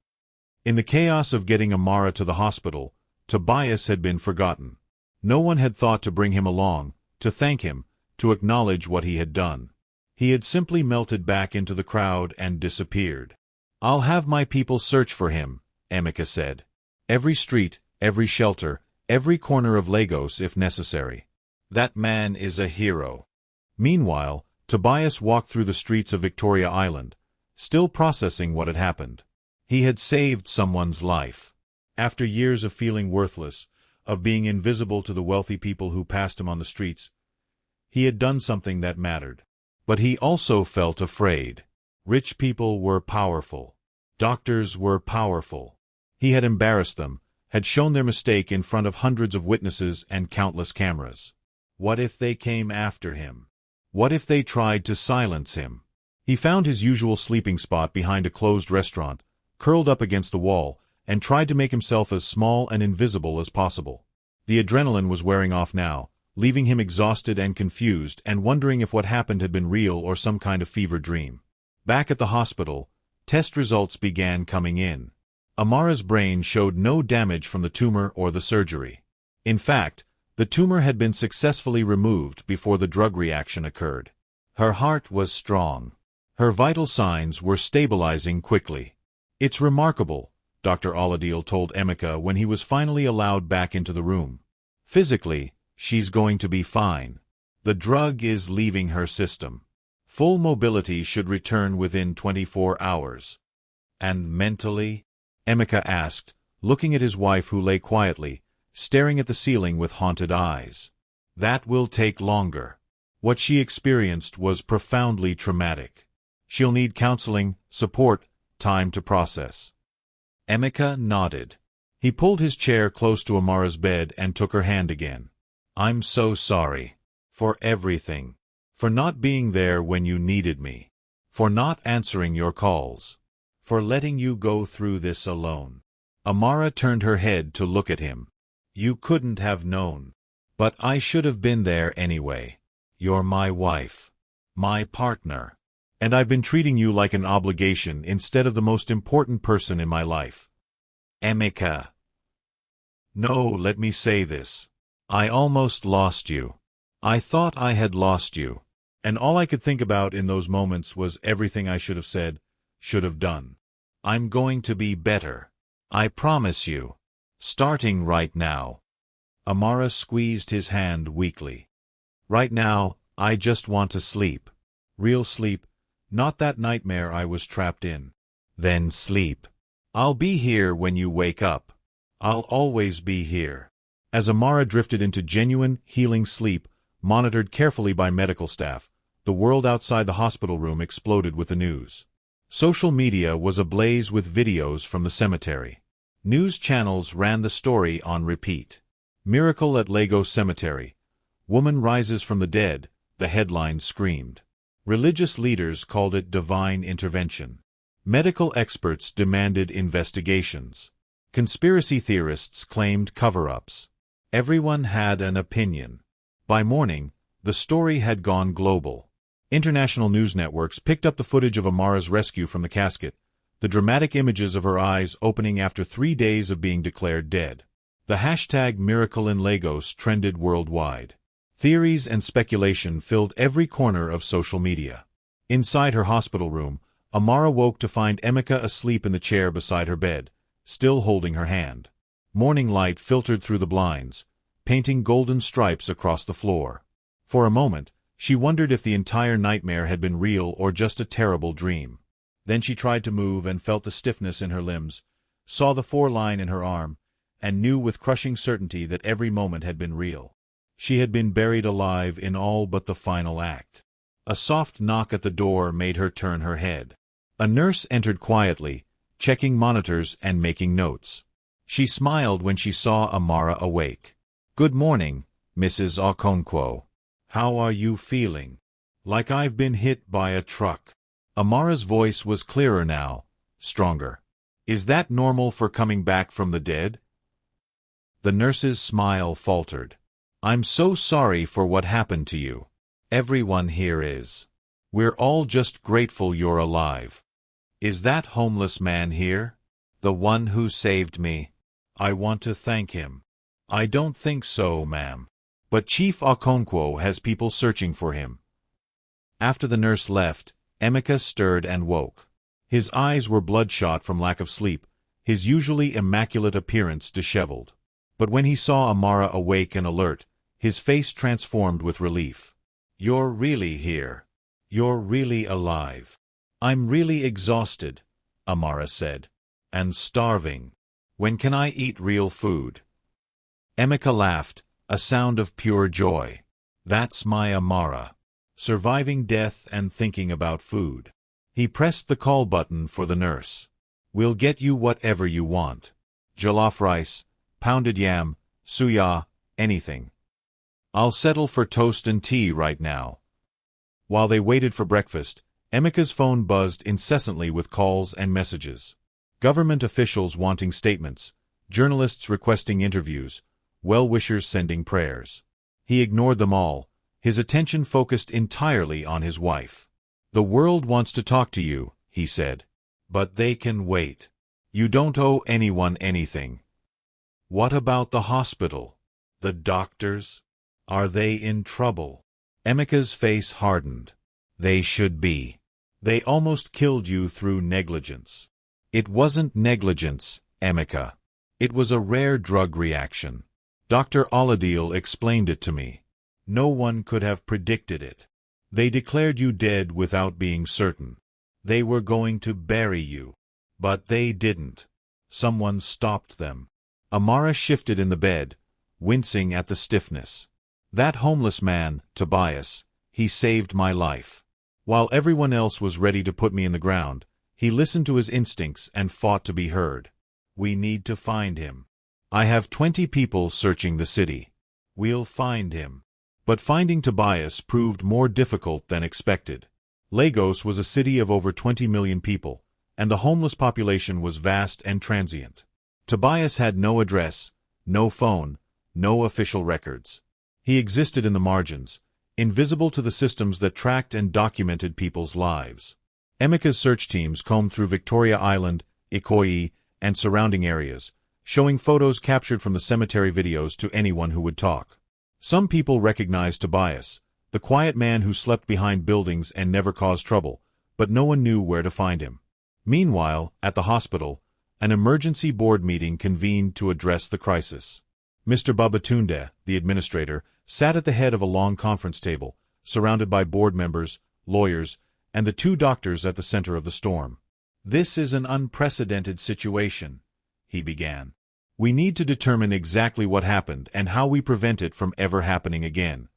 In the chaos of getting Amara to the hospital, Tobias had been forgotten. No one had thought to bring him along, to thank him, to acknowledge what he had done. He had simply melted back into the crowd and disappeared. I'll have my people search for him, Emeka said. Every street, every shelter, every corner of Lagos if necessary. That man is a hero. Meanwhile, Tobias walked through the streets of Victoria Island, still processing what had happened. He had saved someone's life. After years of feeling worthless, of being invisible to the wealthy people who passed him on the streets, he had done something that mattered. But he also felt afraid. Rich people were powerful. Doctors were powerful. He had embarrassed them, had shown their mistake in front of hundreds of witnesses and countless cameras. What if they came after him? What if they tried to silence him? He found his usual sleeping spot behind a closed restaurant, curled up against the wall, and tried to make himself as small and invisible as possible. The adrenaline was wearing off now, leaving him exhausted and confused and wondering if what happened had been real or some kind of fever dream. Back at the hospital, test results began coming in. Amara's brain showed no damage from the tumor or the surgery. In fact, the tumor had been successfully removed before the drug reaction occurred. Her heart was strong. Her vital signs were stabilizing quickly. It's remarkable, Dr. Aladil told Emeka when he was finally allowed back into the room. Physically, she's going to be fine. The drug is leaving her system. Full mobility should return within 24 hours. And mentally? Emeka asked, looking at his wife who lay quietly, staring at the ceiling with haunted eyes. That will take longer. What she experienced was profoundly traumatic. She'll need counseling, support, time to process. Emeka nodded. He pulled his chair close to Amara's bed and took her hand again. I'm so sorry. For everything. For not being there when you needed me. For not answering your calls. For letting you go through this alone. Amara turned her head to look at him. You couldn't have known. But I should have been there anyway. You're my wife. My partner. And I've been treating you like an obligation instead of the most important person in my life. Emeka. No, let me say this. I almost lost you. I thought I had lost you. And all I could think about in those moments was everything I should have said, should have done. I'm going to be better. I promise you. Starting right now. Amara squeezed his hand weakly. Right now, I just want to sleep. Real sleep, not that nightmare I was trapped in. Then sleep. I'll be here when you wake up. I'll always be here. As Amara drifted into genuine, healing sleep, monitored carefully by medical staff, the world outside the hospital room exploded with the news. Social media was ablaze with videos from the cemetery. News channels ran the story on repeat. Miracle at Lagos Cemetery. Woman rises from the dead, the headlines screamed. Religious leaders called it divine intervention. Medical experts demanded investigations. Conspiracy theorists claimed cover-ups. Everyone had an opinion. By morning, the story had gone global. International news networks picked up the footage of Amara's rescue from the casket, the dramatic images of her eyes opening after 3 days of being declared dead. The hashtag Miracle in Lagos trended worldwide. Theories and speculation filled every corner of social media. Inside her hospital room, Amara woke to find Emeka asleep in the chair beside her bed, still holding her hand. Morning light filtered through the blinds, painting golden stripes across the floor. For a moment, she wondered if the entire nightmare had been real or just a terrible dream. Then she tried to move and felt the stiffness in her limbs, saw the foreline in her arm, and knew with crushing certainty that every moment had been real. She had been buried alive in all but the final act. A soft knock at the door made her turn her head. A nurse entered quietly, checking monitors and making notes. She smiled when she saw Amara awake. "Good morning, Mrs. Okonkwo. How are you feeling?" "Like I've been hit by a truck." Amara's voice was clearer now, stronger. "Is that normal for coming back from the dead?" The nurse's smile faltered. "I'm so sorry for what happened to you. Everyone here is. We're all just grateful you're alive." "Is that homeless man here?" "The one who saved me. I want to thank him." "I don't think so, ma'am. But Chief Okonkwo has people searching for him." After the nurse left, Emeka stirred and woke. His eyes were bloodshot from lack of sleep, his usually immaculate appearance disheveled. But when he saw Amara awake and alert, his face transformed with relief. "You're really here. You're really alive." "I'm really exhausted," Amara said. "And starving. When can I eat real food?" Emeka laughed, a sound of pure joy. "That's my Amara. Surviving death and thinking about food." He pressed the call button for the nurse. "We'll get you whatever you want. Jollof rice, pounded yam, suya, anything. I'll settle for toast and tea right now." While they waited for breakfast, Emeka's phone buzzed incessantly with calls and messages. Government officials wanting statements, journalists requesting interviews, well-wishers sending prayers. He ignored them all, his attention focused entirely on his wife. "The world wants to talk to you," he said. "But they can wait. You don't owe anyone anything." "What about the hospital? The doctors? Are they in trouble?" Emeka's face hardened. "They should be. They almost killed you through negligence." "It wasn't negligence, Emeka. It was a rare drug reaction. Dr. Oladil explained it to me. No one could have predicted it. They declared you dead without being certain. They were going to bury you. But they didn't. Someone stopped them." Amara shifted in the bed, wincing at the stiffness. "That homeless man, Tobias, he saved my life. While everyone else was ready to put me in the ground, he listened to his instincts and fought to be heard. We need to find him. I have 20 people searching the city. We'll find him." But finding Tobias proved more difficult than expected. Lagos was a city of over 20 million people, and the homeless population was vast and transient. Tobias had no address, no phone, no official records. He existed in the margins, invisible to the systems that tracked and documented people's lives. Emeka's search teams combed through Victoria Island, Ikoyi, and surrounding areas, showing photos captured from the cemetery videos to anyone who would talk. Some people recognized Tobias, the quiet man who slept behind buildings and never caused trouble, but no one knew where to find him. Meanwhile, at the hospital, an emergency board meeting convened to address the crisis. Mr. Babatunde, the administrator, sat at the head of a long conference table, surrounded by board members, lawyers, and the two doctors at the center of the storm. "This is an unprecedented situation," he began. "We need to determine exactly what happened and how we prevent it from ever happening again."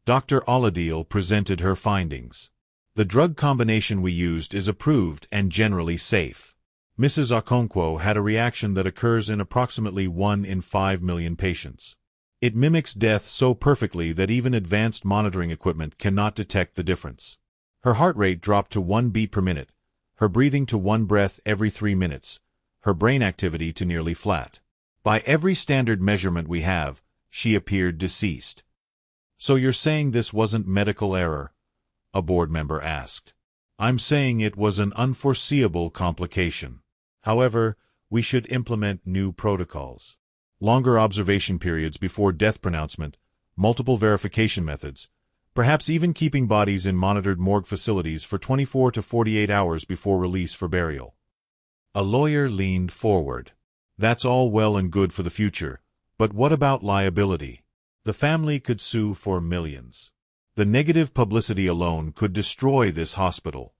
Dr. Aladil presented her findings. "The drug combination we used is approved and generally safe." Mrs. Okonkwo had a reaction that occurs in approximately 1 in 5 million patients. It mimics death so perfectly that even advanced monitoring equipment cannot detect the difference. Her heart rate dropped to 1 beat per minute, her breathing to 1 breath every 3 minutes, her brain activity to nearly flat. By every standard measurement we have, she appeared deceased. "So you're saying this wasn't medical error?" a board member asked. "I'm saying it was an unforeseeable complication. However, we should implement new protocols. Longer observation periods before death pronouncement, multiple verification methods, perhaps even keeping bodies in monitored morgue facilities for 24 to 48 hours before release for burial." A lawyer leaned forward. "That's all well and good for the future, but what about liability? The family could sue for millions. The negative publicity alone could destroy this hospital."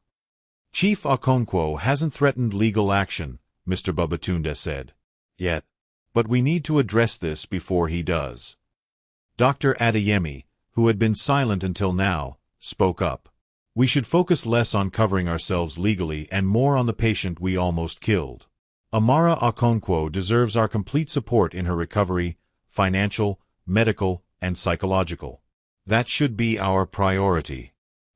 "Chief Okonkwo hasn't threatened legal action," Mr. Babatunde said. "Yet. But we need to address this before he does." Dr. Adeyemi, who had been silent until now, spoke up. "We should focus less on covering ourselves legally and more on the patient we almost killed. Amara Okonkwo deserves our complete support in her recovery, financial, medical, and psychological. That should be our priority."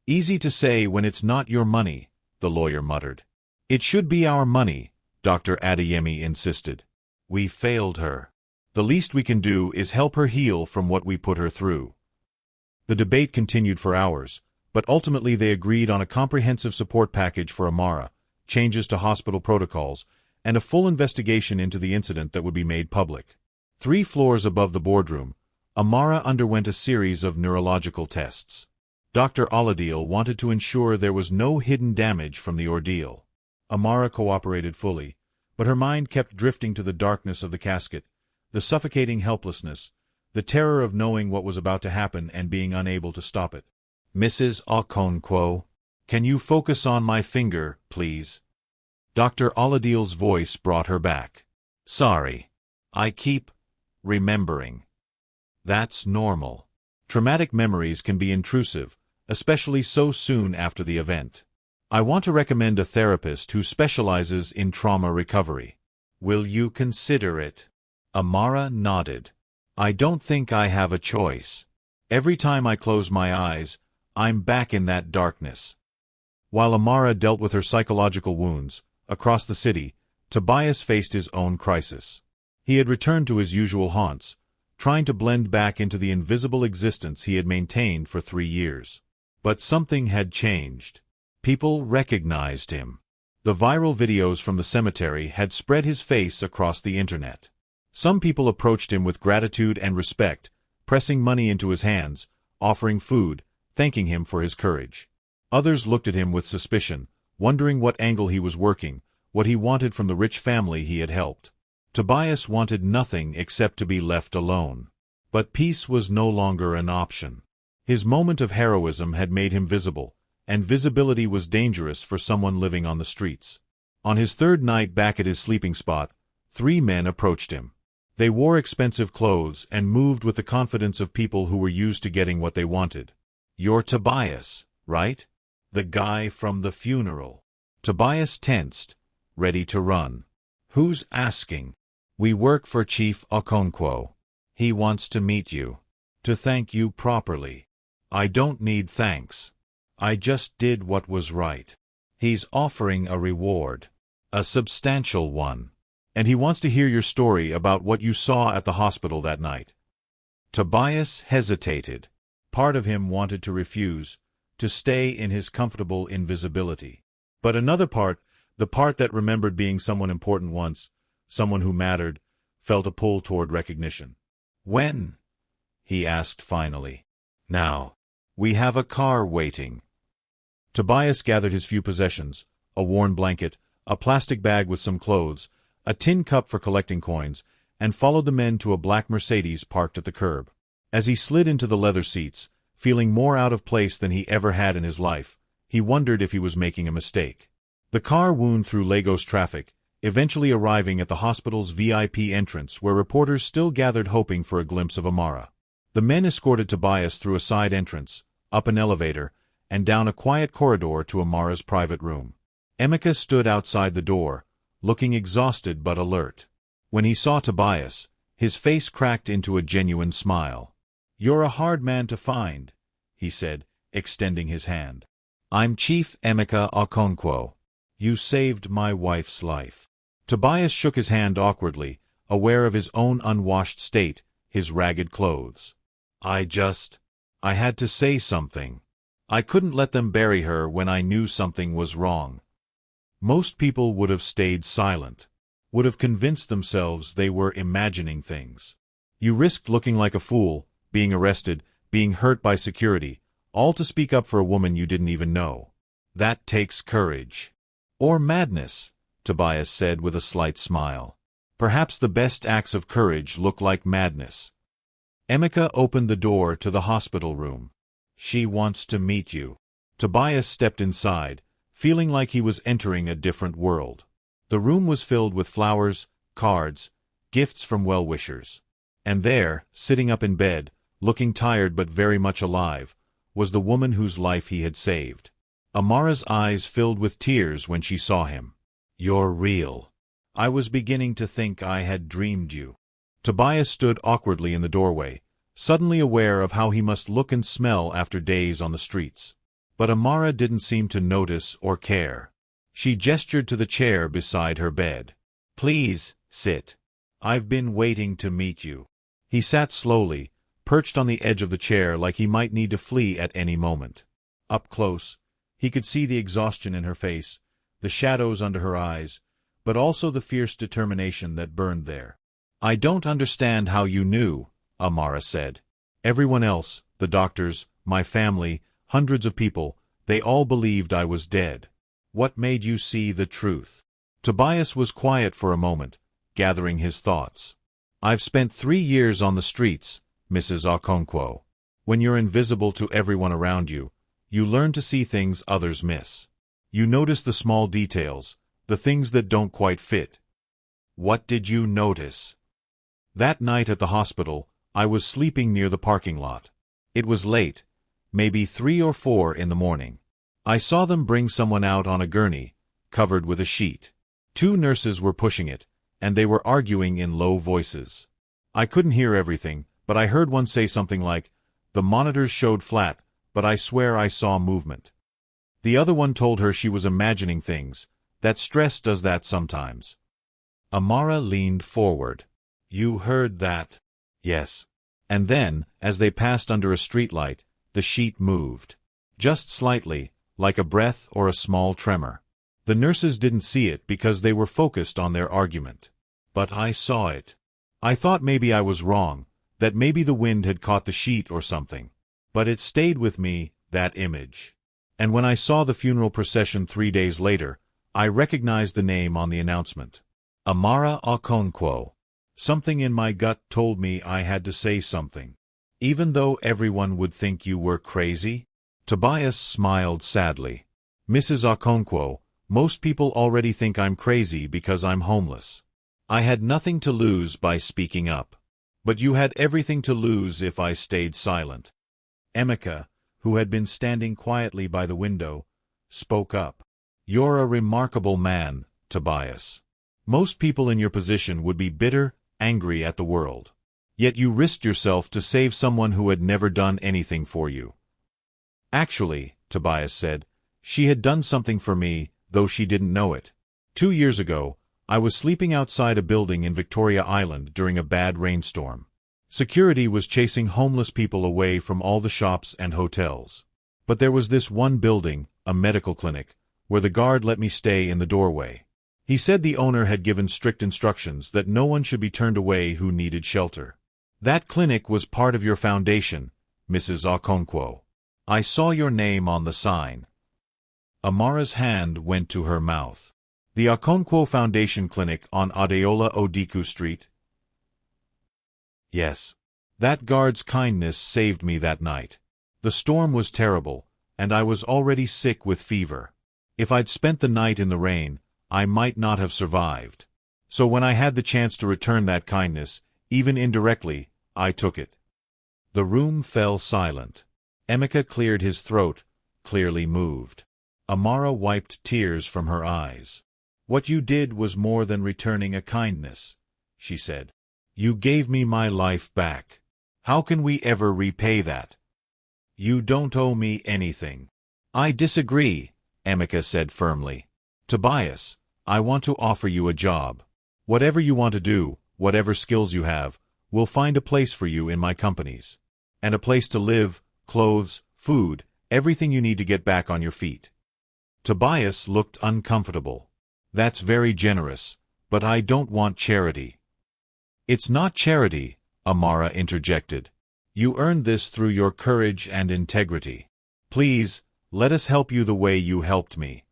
"Easy to say when it's not your money," the lawyer muttered. "It should be our money," Dr. Adeyemi insisted. "We failed her. The least we can do is help her heal from what we put her through." The debate continued for hours, but ultimately they agreed on a comprehensive support package for Amara, changes to hospital protocols, and a full investigation into the incident that would be made public. 3 floors above the boardroom, Amara underwent a series of neurological tests. Dr. Aladil wanted to ensure there was no hidden damage from the ordeal. Amara cooperated fully, but her mind kept drifting to the darkness of the casket, the suffocating helplessness, the terror of knowing what was about to happen and being unable to stop it. "Mrs. Okonkwo, can you focus on my finger, please?" Dr. Aladil's voice brought her back. "Sorry. I keep remembering." "That's normal. Traumatic memories can be intrusive, especially so soon after the event. I want to recommend a therapist who specializes in trauma recovery. Will you consider it?" Amara nodded. "I don't think I have a choice. Every time I close my eyes, I'm back in that darkness." While Amara dealt with her psychological wounds, across the city, Tobias faced his own crisis. He had returned to his usual haunts, trying to blend back into the invisible existence he had maintained for 3 years. But something had changed. People recognized him. The viral videos from the cemetery had spread his face across the internet. Some people approached him with gratitude and respect, pressing money into his hands, offering food, thanking him for his courage. Others looked at him with suspicion, wondering what angle he was working, what he wanted from the rich family he had helped. Tobias wanted nothing except to be left alone. But peace was no longer an option. His moment of heroism had made him visible, and visibility was dangerous for someone living on the streets. On his 3rd night back at his sleeping spot, 3 men approached him. They wore expensive clothes and moved with the confidence of people who were used to getting what they wanted. "You're Tobias, right? The guy from the funeral." Tobias tensed, ready to run. "Who's asking?" "We work for Chief Okonkwo. He wants to meet you. To thank you properly." "I don't need thanks. I just did what was right." "He's offering a reward. A substantial one. And he wants to hear your story about what you saw at the hospital that night." Tobias hesitated. Part of him wanted to refuse, to stay in his comfortable invisibility. But another part, the part that remembered being someone important once, someone who mattered, felt a pull toward recognition. "When?" he asked finally. "Now. We have a car waiting." Tobias gathered his few possessions, a worn blanket, a plastic bag with some clothes, a tin cup for collecting coins, and followed the men to a black Mercedes parked at the curb. As he slid into the leather seats, feeling more out of place than he ever had in his life, he wondered if he was making a mistake. The car wound through Lagos traffic, eventually arriving at the hospital's VIP entrance where reporters still gathered hoping for a glimpse of Amara. The men escorted Tobias through a side entrance, up an elevator, and down a quiet corridor to Amara's private room. Emeka stood outside the door, looking exhausted but alert. When he saw Tobias, his face cracked into a genuine smile. "You're a hard man to find," he said, extending his hand. "I'm Chief Emeka Okonkwo. You saved my wife's life." Tobias shook his hand awkwardly, aware of his own unwashed state, his ragged clothes. I had to say something. I couldn't let them bury her when I knew something was wrong." Most people would have stayed silent, would have convinced themselves they were imagining things. You risked looking like a fool, being arrested, being hurt by security, all to speak up for a woman you didn't even know. That takes courage. Or madness, Tobias said with a slight smile. Perhaps the best acts of courage look like madness. Emeka opened the door to the hospital room. "She wants to meet you." Tobias stepped inside, feeling like he was entering a different world. The room was filled with flowers, cards, gifts from well-wishers. And there, sitting up in bed, looking tired but very much alive, was the woman whose life he had saved. Amara's eyes filled with tears when she saw him. "You're real. I was beginning to think I had dreamed you." Tobias stood awkwardly in the doorway, suddenly aware of how he must look and smell after days on the streets. But Amara didn't seem to notice or care. She gestured to the chair beside her bed. "Please, sit. I've been waiting to meet you." He sat slowly, perched on the edge of the chair like he might need to flee at any moment. Up close, he could see the exhaustion in her face, the shadows under her eyes, but also the fierce determination that burned there. "I don't understand how you knew," Amara said. "Everyone else, the doctors, my family, hundreds of people, they all believed I was dead. What made you see the truth?" Tobias was quiet for a moment, gathering his thoughts. "I've spent 3 years on the streets, Mrs. Okonkwo. When you're invisible to everyone around you, you learn to see things others miss. You notice the small details, the things that don't quite fit." "What did you notice?" "That night at the hospital, I was sleeping near the parking lot. It was late, maybe 3 or 4 in the morning. I saw them bring someone out on a gurney, covered with a sheet. 2 nurses were pushing it, and they were arguing in low voices. I couldn't hear everything, but I heard one say something like, 'The monitors showed flat, but I swear I saw movement.' The other one told her she was imagining things, that stress does that sometimes." Amara leaned forward. "You heard that?" "Yes." And then, as they passed under a streetlight, the sheet moved. Just slightly, like a breath or a small tremor. The nurses didn't see it because they were focused on their argument. "But I saw it. I thought maybe I was wrong, that maybe the wind had caught the sheet or something. But it stayed with me, that image. And when I saw the funeral procession 3 days later, I recognized the name on the announcement. Amara Okonkwo. Something in my gut told me I had to say something. Even though everyone would think you were crazy?" Tobias smiled sadly. "Mrs. Okonkwo, most people already think I'm crazy because I'm homeless. I had nothing to lose by speaking up. But you had everything to lose if I stayed silent." Emeka, who had been standing quietly by the window, spoke up. "You're a remarkable man, Tobias. Most people in your position would be bitter, angry at the world. Yet you risked yourself to save someone who had never done anything for you." "Actually," Tobias said, "she had done something for me, though she didn't know it. 2 years ago, I was sleeping outside a building in Victoria Island during a bad rainstorm. Security was chasing homeless people away from all the shops and hotels. But there was this one building, a medical clinic, where the guard let me stay in the doorway. He said the owner had given strict instructions that no one should be turned away who needed shelter. That clinic was part of your foundation, Mrs. Okonkwo. I saw your name on the sign." Amara's hand went to her mouth. The Okonkwo Foundation Clinic on Adeola Odiku Street? Yes. That guard's kindness saved me that night. The storm was terrible, and I was already sick with fever. If I'd spent the night in the rain, I might not have survived. So when I had the chance to return that kindness, even indirectly, I took it. The room fell silent. Emeka cleared his throat, clearly moved. Amara wiped tears from her eyes. "What you did was more than returning a kindness," she said. "You gave me my life back. How can we ever repay that?" "You don't owe me anything." "I disagree," Emeka said firmly. "Tobias, I want to offer you a job. Whatever you want to do, whatever skills you have, we'll find a place for you in my companies. And a place to live, clothes, food, everything you need to get back on your feet." Tobias looked uncomfortable. "That's very generous, but I don't want charity." "It's not charity," Amara interjected. "You earned this through your courage and integrity. Please, let us help you the way you helped me."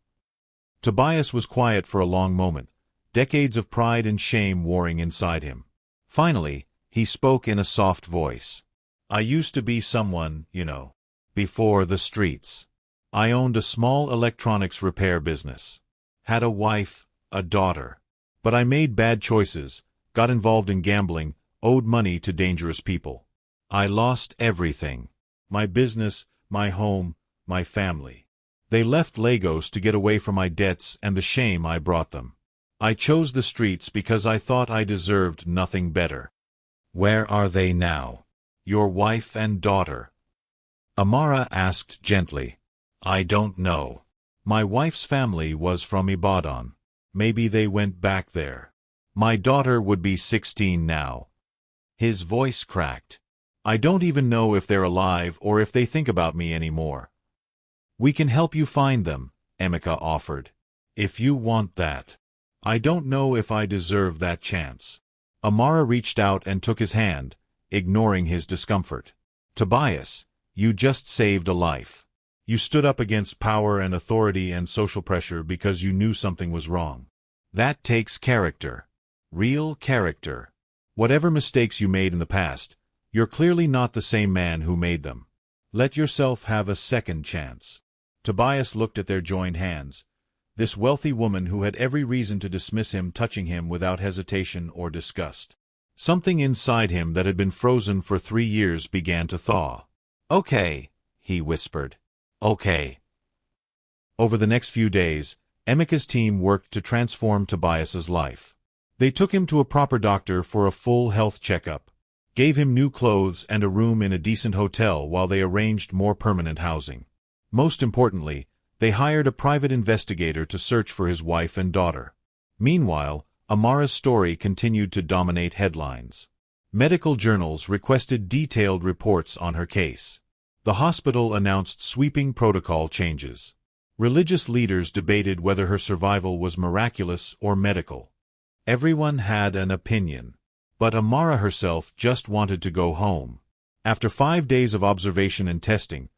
Tobias was quiet for a long moment, decades of pride and shame warring inside him. Finally, he spoke in a soft voice. "I used to be someone, you know. Before the streets. I owned a small electronics repair business. Had a wife, a daughter. But I made bad choices, got involved in gambling, owed money to dangerous people. I lost everything. My business, my home, my family. They left Lagos to get away from my debts and the shame I brought them. I chose the streets because I thought I deserved nothing better." "Where are they now? Your wife and daughter?" Amara asked gently. "I don't know. My wife's family was from Ibadan. Maybe they went back there. My daughter would be 16 now." His voice cracked. "I don't even know if they're alive or if they think about me anymore." "We can help you find them," Emeka offered. "If you want that. I don't know if I deserve that chance." Amara reached out and took his hand, ignoring his discomfort. "Tobias, you just saved a life. You stood up against power and authority and social pressure because you knew something was wrong. That takes character. Real character. Whatever mistakes you made in the past, you're clearly not the same man who made them. Let yourself have a second chance." Tobias looked at their joined hands. This wealthy woman who had every reason to dismiss him touching him without hesitation or disgust. Something inside him that had been frozen for 3 years began to thaw. "Okay," he whispered. "Okay." Over the next few days, Emeka's team worked to transform Tobias's life. They took him to a proper doctor for a full health checkup, gave him new clothes and a room in a decent hotel while they arranged more permanent housing. Most importantly, they hired a private investigator to search for his wife and daughter. Meanwhile, Amara's story continued to dominate headlines. Medical journals requested detailed reports on her case. The hospital announced sweeping protocol changes. Religious leaders debated whether her survival was miraculous or medical. Everyone had an opinion. But Amara herself just wanted to go home. After 5 days of observation and testing,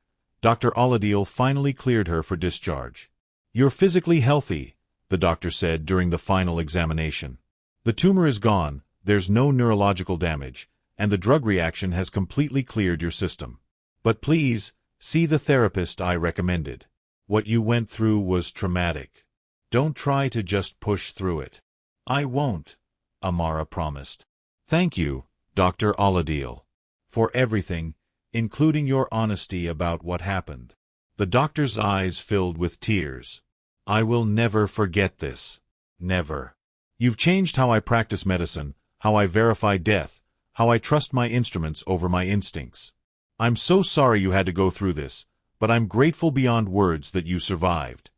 Dr. Oladiel finally cleared her for discharge. "You're physically healthy," the doctor said during the final examination. "The tumor is gone, there's no neurological damage, and the drug reaction has completely cleared your system. But please, see the therapist I recommended. What you went through was traumatic. Don't try to just push through it." "I won't," Amara promised. "Thank you, Dr. Oladiel, for everything, including your honesty about what happened." The doctor's eyes filled with tears. "I will never forget this. Never. You've changed how I practice medicine, how I verify death, how I trust my instruments over my instincts. I'm so sorry you had to go through this, but I'm grateful beyond words that you survived."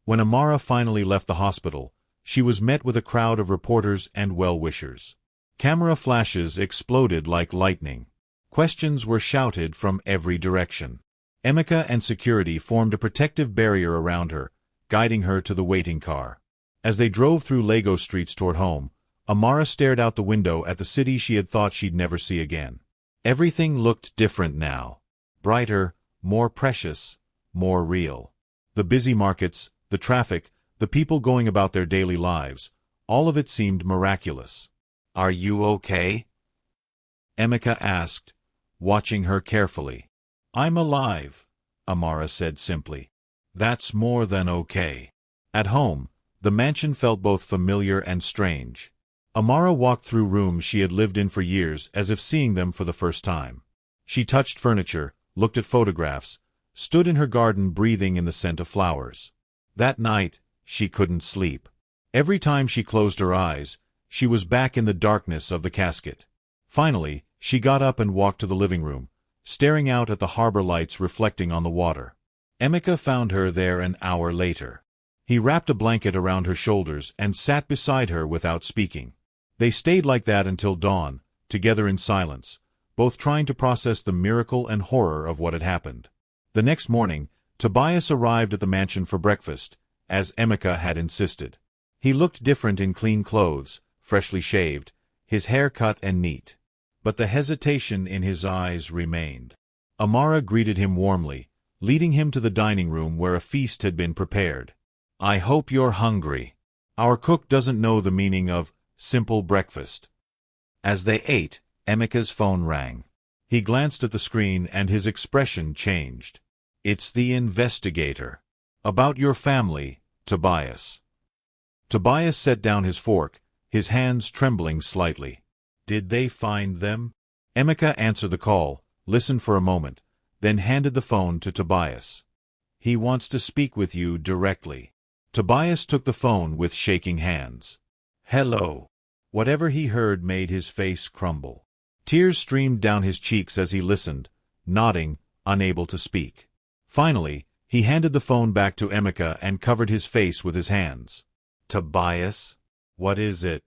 When Amara finally left the hospital, she was met with a crowd of reporters and well-wishers. Camera flashes exploded like lightning. Questions were shouted from every direction. Emeka and security formed a protective barrier around her, guiding her to the waiting car. As they drove through Lagos streets toward home, Amara stared out the window at the city she had thought she'd never see again. Everything looked different now. Brighter, more precious, more real. The busy markets, the traffic, The people going about their daily lives, all of it seemed miraculous. "Are you okay?" Emeka asked, watching her carefully. "I'm alive," Amara said simply. "That's more than okay." At home, the mansion felt both familiar and strange. Amara walked through rooms she had lived in for years as if seeing them for the first time. She touched furniture, looked at photographs, stood in her garden breathing in the scent of flowers. That night, she couldn't sleep. Every time she closed her eyes, she was back in the darkness of the casket. Finally, she got up and walked to the living room, staring out at the harbor lights reflecting on the water. Emeka found her there an hour later. He wrapped a blanket around her shoulders and sat beside her without speaking. They stayed like that until dawn, together in silence, both trying to process the miracle and horror of what had happened. The next morning, Tobias arrived at the mansion for breakfast, as Emeka had insisted. He looked different in clean clothes, freshly shaved, his hair cut and neat. But the hesitation in his eyes remained. Amara greeted him warmly, leading him to the dining room where a feast had been prepared. "I hope you're hungry. Our cook doesn't know the meaning of simple breakfast." As they ate, Emeka's phone rang. He glanced at the screen and his expression changed. "It's the investigator. About your family, Tobias." Tobias set down his fork, his hands trembling slightly. "Did they find them?" Emeka answered the call, listened for a moment, then handed the phone to Tobias. "He wants to speak with you directly." Tobias took the phone with shaking hands. "Hello." Whatever he heard made his face crumble. Tears streamed down his cheeks as he listened, nodding, unable to speak. Finally, he handed the phone back to Emeka and covered his face with his hands. "Tobias, what is it?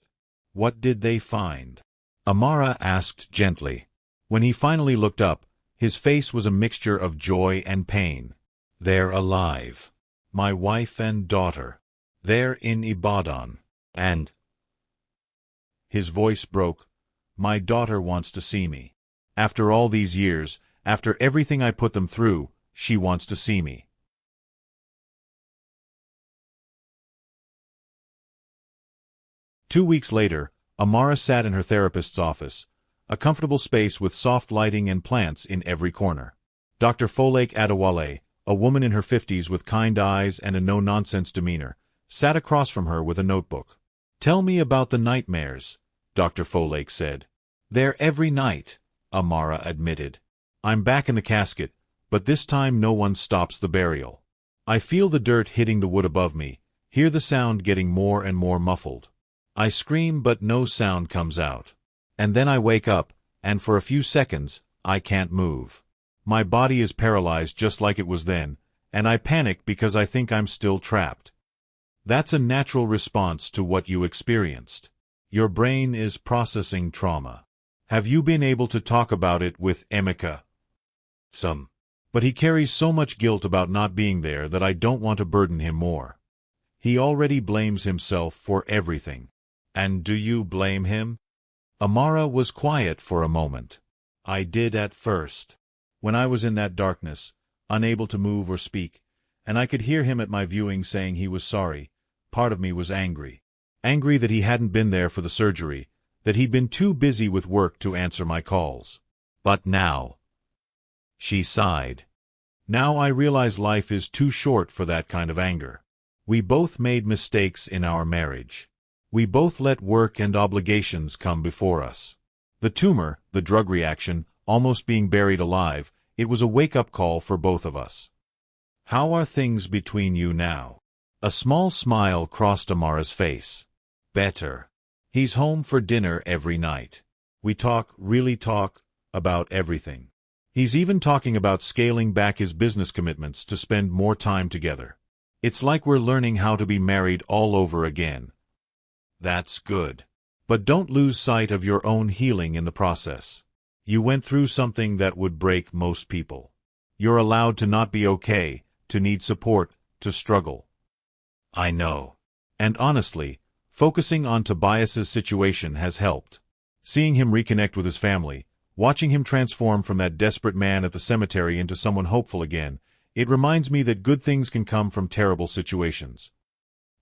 What did they find?" Amara asked gently. When he finally looked up, his face was a mixture of joy and pain. "They're alive. My wife and daughter. They're in Ibadan. And—" His voice broke. "My daughter wants to see me. After all these years, after everything I put them through, she wants to see me." 2 weeks later, Amara sat in her therapist's office, a comfortable space with soft lighting and plants in every corner. Dr. Folake Adewale, a woman in her 50s with kind eyes and a no-nonsense demeanor, sat across from her with a notebook. "Tell me about the nightmares," Dr. Folake said. "They're every night," Amara admitted. "I'm back in the casket, but this time no one stops the burial. I feel the dirt hitting the wood above me, hear the sound getting more and more muffled. I scream but no sound comes out. And then I wake up, and for a few seconds, I can't move. My body is paralyzed just like it was then, and I panic because I think I'm still trapped." That's a natural response to what you experienced. Your brain is processing trauma. Have you been able to talk about it with Emeka? "Some. But he carries so much guilt about not being there that I don't want to burden him more. He already blames himself for everything." "And do you blame him?" Amara was quiet for a moment. "I did at first. When I was in that darkness, unable to move or speak, and I could hear him at my viewing saying he was sorry, part of me was angry. Angry that he hadn't been there for the surgery, that he'd been too busy with work to answer my calls. But now—" She sighed. "Now I realize life is too short for that kind of anger. We both made mistakes in our marriage. We both let work and obligations come before us. The tumor, the drug reaction, almost being buried alive, it was a wake-up call for both of us. How are things between you now?" A small smile crossed Amara's face. "Better. He's home for dinner every night. We talk, really talk, about everything. He's even talking about scaling back his business commitments to spend more time together. It's like we're learning how to be married all over again." "That's good. But don't lose sight of your own healing in the process. You went through something that would break most people. You're allowed to not be okay, to need support, to struggle." "I know." And honestly, focusing on Tobias's situation has helped. Seeing him reconnect with his family, watching him transform from that desperate man at the cemetery into someone hopeful again, it reminds me that good things can come from terrible situations.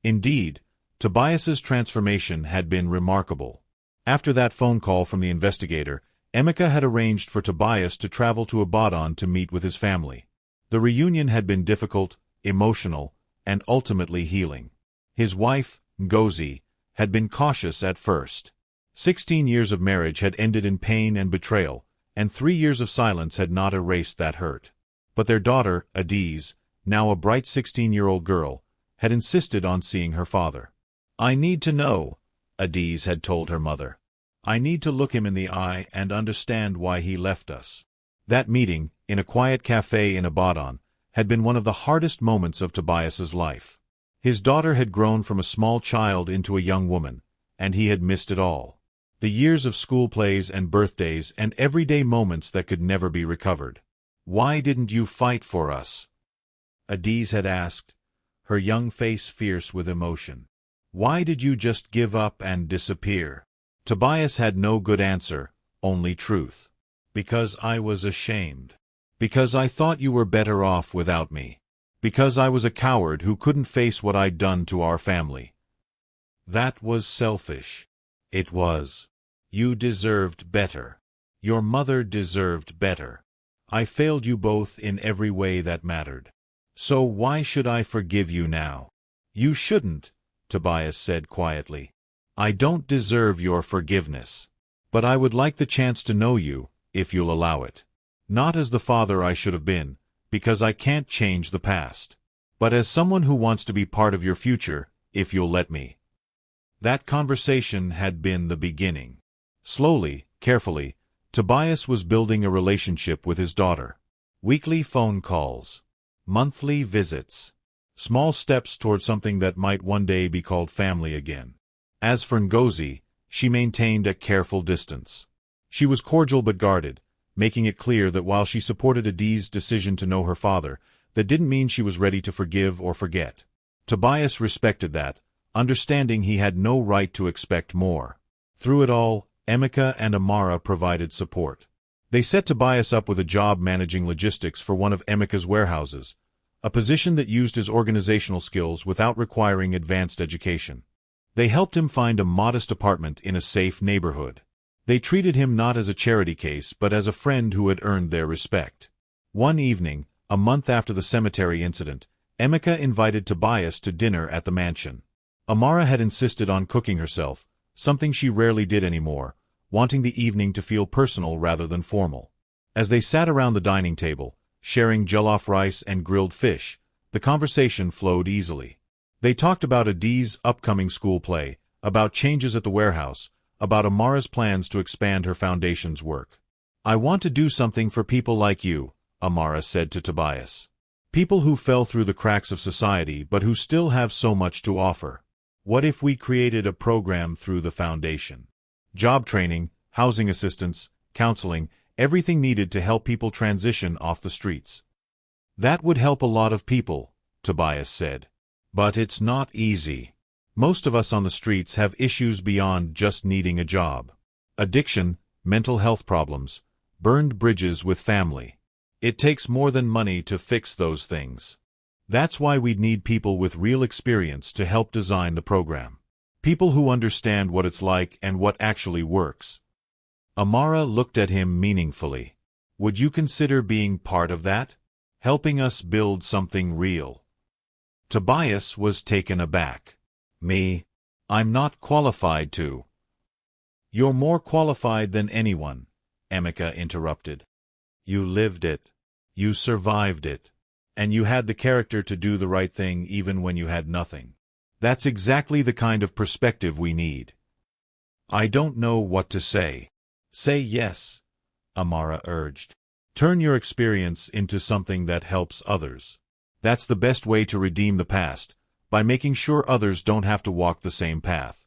Indeed, Tobias's transformation had been remarkable. After that phone call from the investigator, Emeka had arranged for Tobias to travel to Ibadan to meet with his family. The reunion had been difficult, emotional, and ultimately healing. His wife, Ngozi, had been cautious at first. 16 years of marriage had ended in pain and betrayal, and 3 years of silence had not erased that hurt. But their daughter, Adiz, now a bright 16-year-old girl, had insisted on seeing her father. "I need to know," Adiz had told her mother. "I need to look him in the eye and understand why he left us." That meeting, in a quiet cafe in Ibadan, had been one of the hardest moments of Tobias's life. His daughter had grown from a small child into a young woman, and he had missed it all. The years of school plays and birthdays and everyday moments that could never be recovered. "Why didn't you fight for us?" Adiz had asked, her young face fierce with emotion. "Why did you just give up and disappear?" Tobias had no good answer, only truth. "Because I was ashamed. Because I thought you were better off without me. Because I was a coward who couldn't face what I'd done to our family." "That was selfish." "It was. You deserved better. Your mother deserved better. I failed you both in every way that mattered. So why should I forgive you now?" "You shouldn't," Tobias said quietly. "I don't deserve your forgiveness. But I would like the chance to know you, if you'll allow it. Not as the father I should have been, because I can't change the past. But as someone who wants to be part of your future, if you'll let me." That conversation had been the beginning. Slowly, carefully, Tobias was building a relationship with his daughter. Weekly phone calls. Monthly visits. Small steps toward something that might one day be called family again. As for Ngozi, she maintained a careful distance. She was cordial but guarded, making it clear that while she supported Adiz's decision to know her father, that didn't mean she was ready to forgive or forget. Tobias respected that, understanding he had no right to expect more. Through it all, Emeka and Amara provided support. They set Tobias up with a job managing logistics for one of Emeka's warehouses, a position that used his organizational skills without requiring advanced education. They helped him find a modest apartment in a safe neighborhood. They treated him not as a charity case but as a friend who had earned their respect. One evening, a month after the cemetery incident, Emeka invited Tobias to dinner at the mansion. Amara had insisted on cooking herself, something she rarely did anymore, wanting the evening to feel personal rather than formal. As they sat around the dining table, sharing jollof rice and grilled fish, the conversation flowed easily. They talked about Adiz's upcoming school play, about changes at the warehouse, about Amara's plans to expand her foundation's work. "I want to do something for people like you," Amara said to Tobias. "People who fell through the cracks of society but who still have so much to offer. What if we created a program through the foundation? Job training, housing assistance, counseling, everything needed to help people transition off the streets." "That would help a lot of people," Tobias said. "But it's not easy. Most of us on the streets have issues beyond just needing a job. Addiction, mental health problems, burned bridges with family. It takes more than money to fix those things. That's why we'd need people with real experience to help design the program. People who understand what it's like and what actually works." Amara looked at him meaningfully. "Would you consider being part of that? Helping us build something real?" Tobias was taken aback. "Me? I'm not qualified to." "You're more qualified than anyone," Emeka interrupted. "You lived it. You survived it. And you had the character to do the right thing even when you had nothing. That's exactly the kind of perspective we need." "I don't know what to say." "Say yes," Amara urged. "Turn your experience into something that helps others. That's the best way to redeem the past, by making sure others don't have to walk the same path."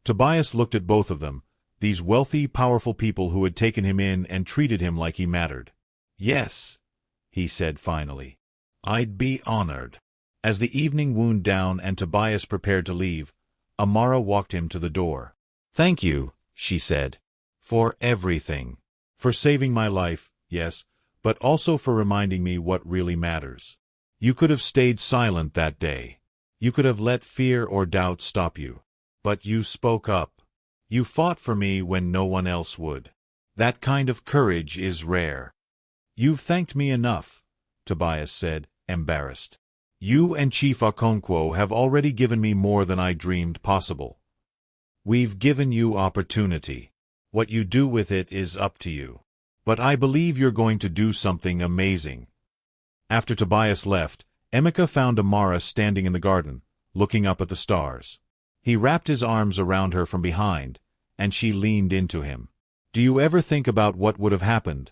Tobias looked at both of them, these wealthy, powerful people who had taken him in and treated him like he mattered. "Yes," he said finally. "I'd be honored." As the evening wound down and Tobias prepared to leave, Amara walked him to the door. "Thank you," she said, "for everything. For saving my life, yes, but also for reminding me what really matters. You could have stayed silent that day. You could have let fear or doubt stop you. But you spoke up. You fought for me when no one else would. That kind of courage is rare. You've thanked me enough, Tobias said, embarrassed. You and Chief Okonkwo have already given me more than I dreamed possible. We've given you opportunity. What you do with it is up to you. But I believe you're going to do something amazing. After Tobias left, Emeka found Amara standing in the garden, looking up at the stars. He wrapped his arms around her from behind, and she leaned into him. Do you ever think about what would have happened?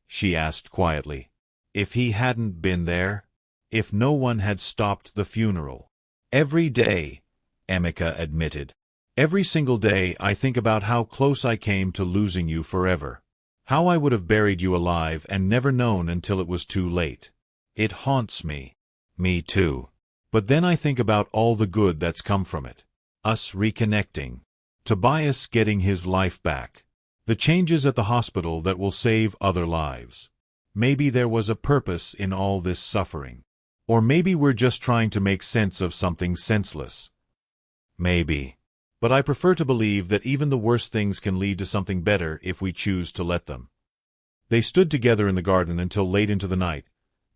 She asked quietly. If he hadn't been there? If no one had stopped the funeral? Every day, Emeka admitted. Every single day I think about how close I came to losing you forever. How I would have buried you alive and never known until it was too late. It haunts me. Me too. But then I think about all the good that's come from it. Us reconnecting. Tobias getting his life back. The changes at the hospital that will save other lives. Maybe there was a purpose in all this suffering. Or maybe we're just trying to make sense of something senseless. Maybe. But I prefer to believe that even the worst things can lead to something better if we choose to let them. They stood together in the garden until late into the night,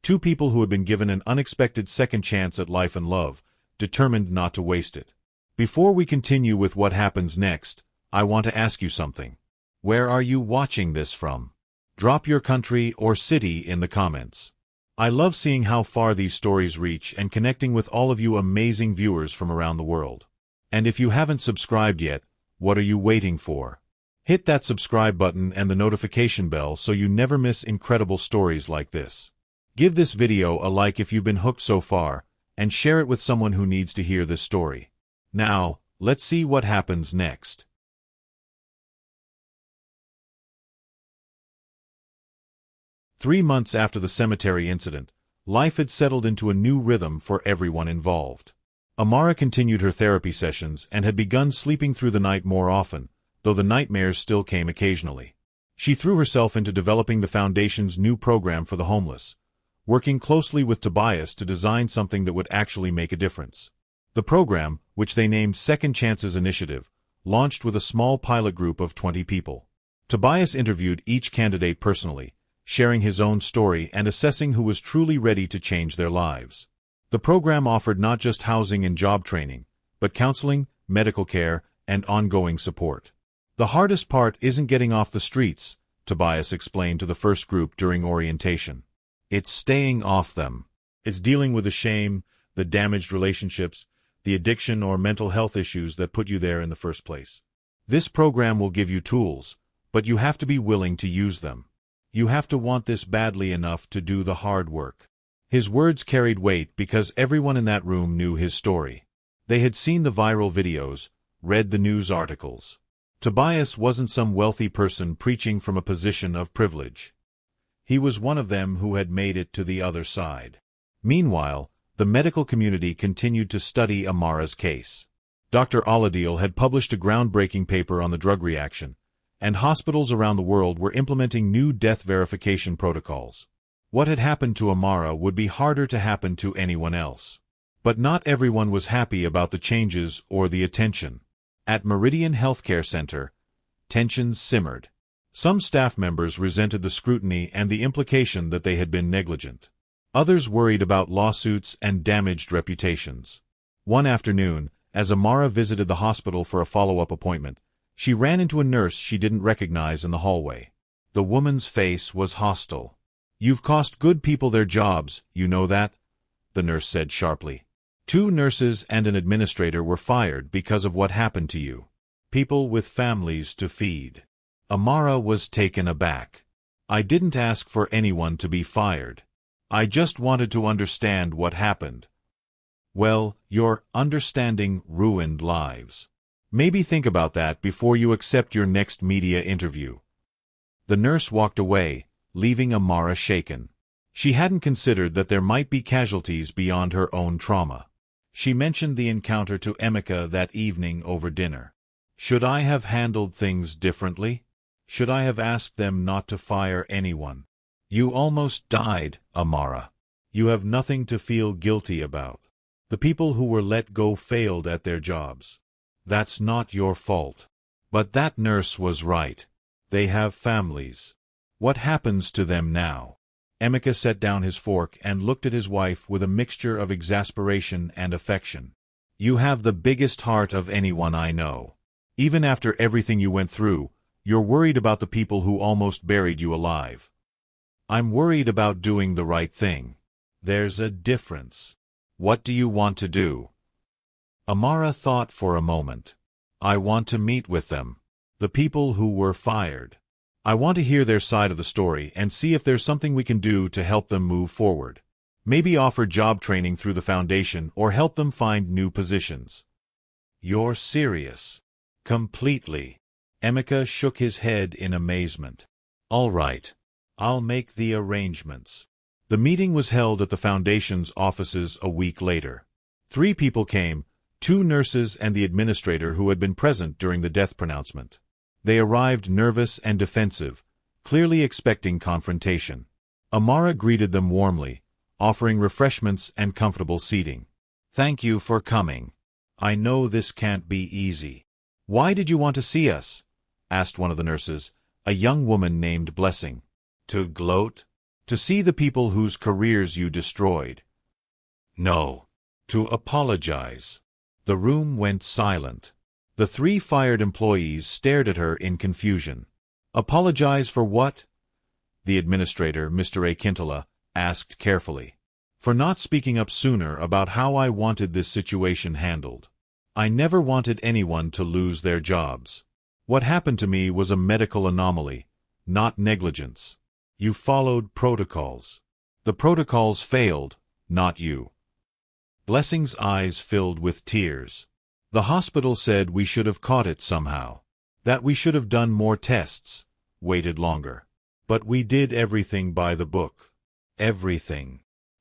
two people who had been given an unexpected second chance at life and love, determined not to waste it. Before we continue with what happens next, I want to ask you something. Where are you watching this from? Drop your country or city in the comments. I love seeing how far these stories reach and connecting with all of you amazing viewers from around the world. And if you haven't subscribed yet, what are you waiting for? Hit that subscribe button and the notification bell so you never miss incredible stories like this. Give this video a like if you've been hooked so far, and share it with someone who needs to hear this story. Now, let's see what happens next. 3 months after the cemetery incident, life had settled into a new rhythm for everyone involved. Amara continued her therapy sessions and had begun sleeping through the night more often, though the nightmares still came occasionally. She threw herself into developing the Foundation's new program for the homeless, working closely with Tobias to design something that would actually make a difference. The program, which they named Second Chances Initiative, launched with a small pilot group of 20 people. Tobias interviewed each candidate personally, sharing his own story and assessing who was truly ready to change their lives. The program offered not just housing and job training, but counseling, medical care, and ongoing support. The hardest part isn't getting off the streets, Tobias explained to the first group during orientation. It's staying off them. It's dealing with the shame, the damaged relationships, the addiction or mental health issues that put you there in the first place. This program will give you tools, but you have to be willing to use them. You have to want this badly enough to do the hard work. His words carried weight because everyone in that room knew his story. They had seen the viral videos, read the news articles. Tobias wasn't some wealthy person preaching from a position of privilege. He was one of them who had made it to the other side. Meanwhile, the medical community continued to study Amara's case. Dr. Aladil had published a groundbreaking paper on the drug reaction, and hospitals around the world were implementing new death verification protocols. What had happened to Amara would be harder to happen to anyone else. But not everyone was happy about the changes or the attention. At Meridian Healthcare Center, tensions simmered. Some staff members resented the scrutiny and the implication that they had been negligent. Others worried about lawsuits and damaged reputations. One afternoon, as Amara visited the hospital for a follow-up appointment, she ran into a nurse she didn't recognize in the hallway. The woman's face was hostile. "You've cost good people their jobs, you know that?" the nurse said sharply. 2 nurses and an administrator were fired because of what happened to you. People with families to feed. Amara was taken aback. "I didn't ask for anyone to be fired. I just wanted to understand what happened." "Well, your understanding ruined lives. Maybe think about that before you accept your next media interview." The nurse walked away, leaving Amara shaken. She hadn't considered that there might be casualties beyond her own trauma. She mentioned the encounter to Emeka that evening over dinner. "Should I have handled things differently? Should I have asked them not to fire anyone?" "You almost died, Amara. You have nothing to feel guilty about." The people who were let go failed at their jobs. That's not your fault. But that nurse was right. They have families. What happens to them now? Emeka set down his fork and looked at his wife with a mixture of exasperation and affection. You have the biggest heart of anyone I know. Even after everything you went through, you're worried about the people who almost buried you alive. I'm worried about doing the right thing. There's a difference. What do you want to do? Amara thought for a moment. I want to meet with them. The people who were fired. I want to hear their side of the story and see if there's something we can do to help them move forward. Maybe offer job training through the foundation or help them find new positions. You're serious. Completely. Emeka shook his head in amazement. All right. I'll make the arrangements. The meeting was held at the foundation's offices a week later. 3 people came, 2 nurses and the administrator who had been present during the death pronouncement. They arrived nervous and defensive, clearly expecting confrontation. Amara greeted them warmly, offering refreshments and comfortable seating. Thank you for coming. I know this can't be easy. Why did you want to see us? Asked one of the nurses, a young woman named Blessing. To gloat? To see the people whose careers you destroyed? No. To apologize. The room went silent. The 3 fired employees stared at her in confusion. Apologize for what? The administrator, Mr. Akintola, asked carefully. For not speaking up sooner about how I wanted this situation handled. I never wanted anyone to lose their jobs. What happened to me was a medical anomaly, not negligence. You followed protocols. The protocols failed, not you. Blessing's eyes filled with tears. The hospital said we should have caught it somehow. That we should have done more tests, waited longer. But we did everything by the book. Everything.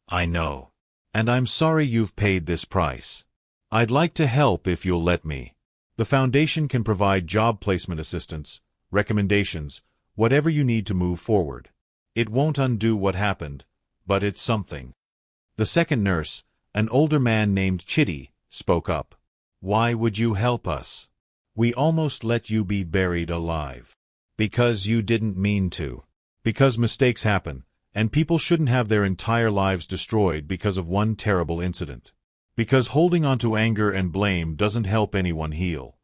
I know. And I'm sorry you've paid this price. I'd like to help if you'll let me. The foundation can provide job placement assistance, recommendations, whatever you need to move forward. It won't undo what happened, but it's something. The second nurse, an older man named Chitty, spoke up. Why would you help us? We almost let you be buried alive. Because you didn't mean to. Because mistakes happen, and people shouldn't have their entire lives destroyed because of one terrible incident. Because holding on to anger and blame doesn't help anyone heal.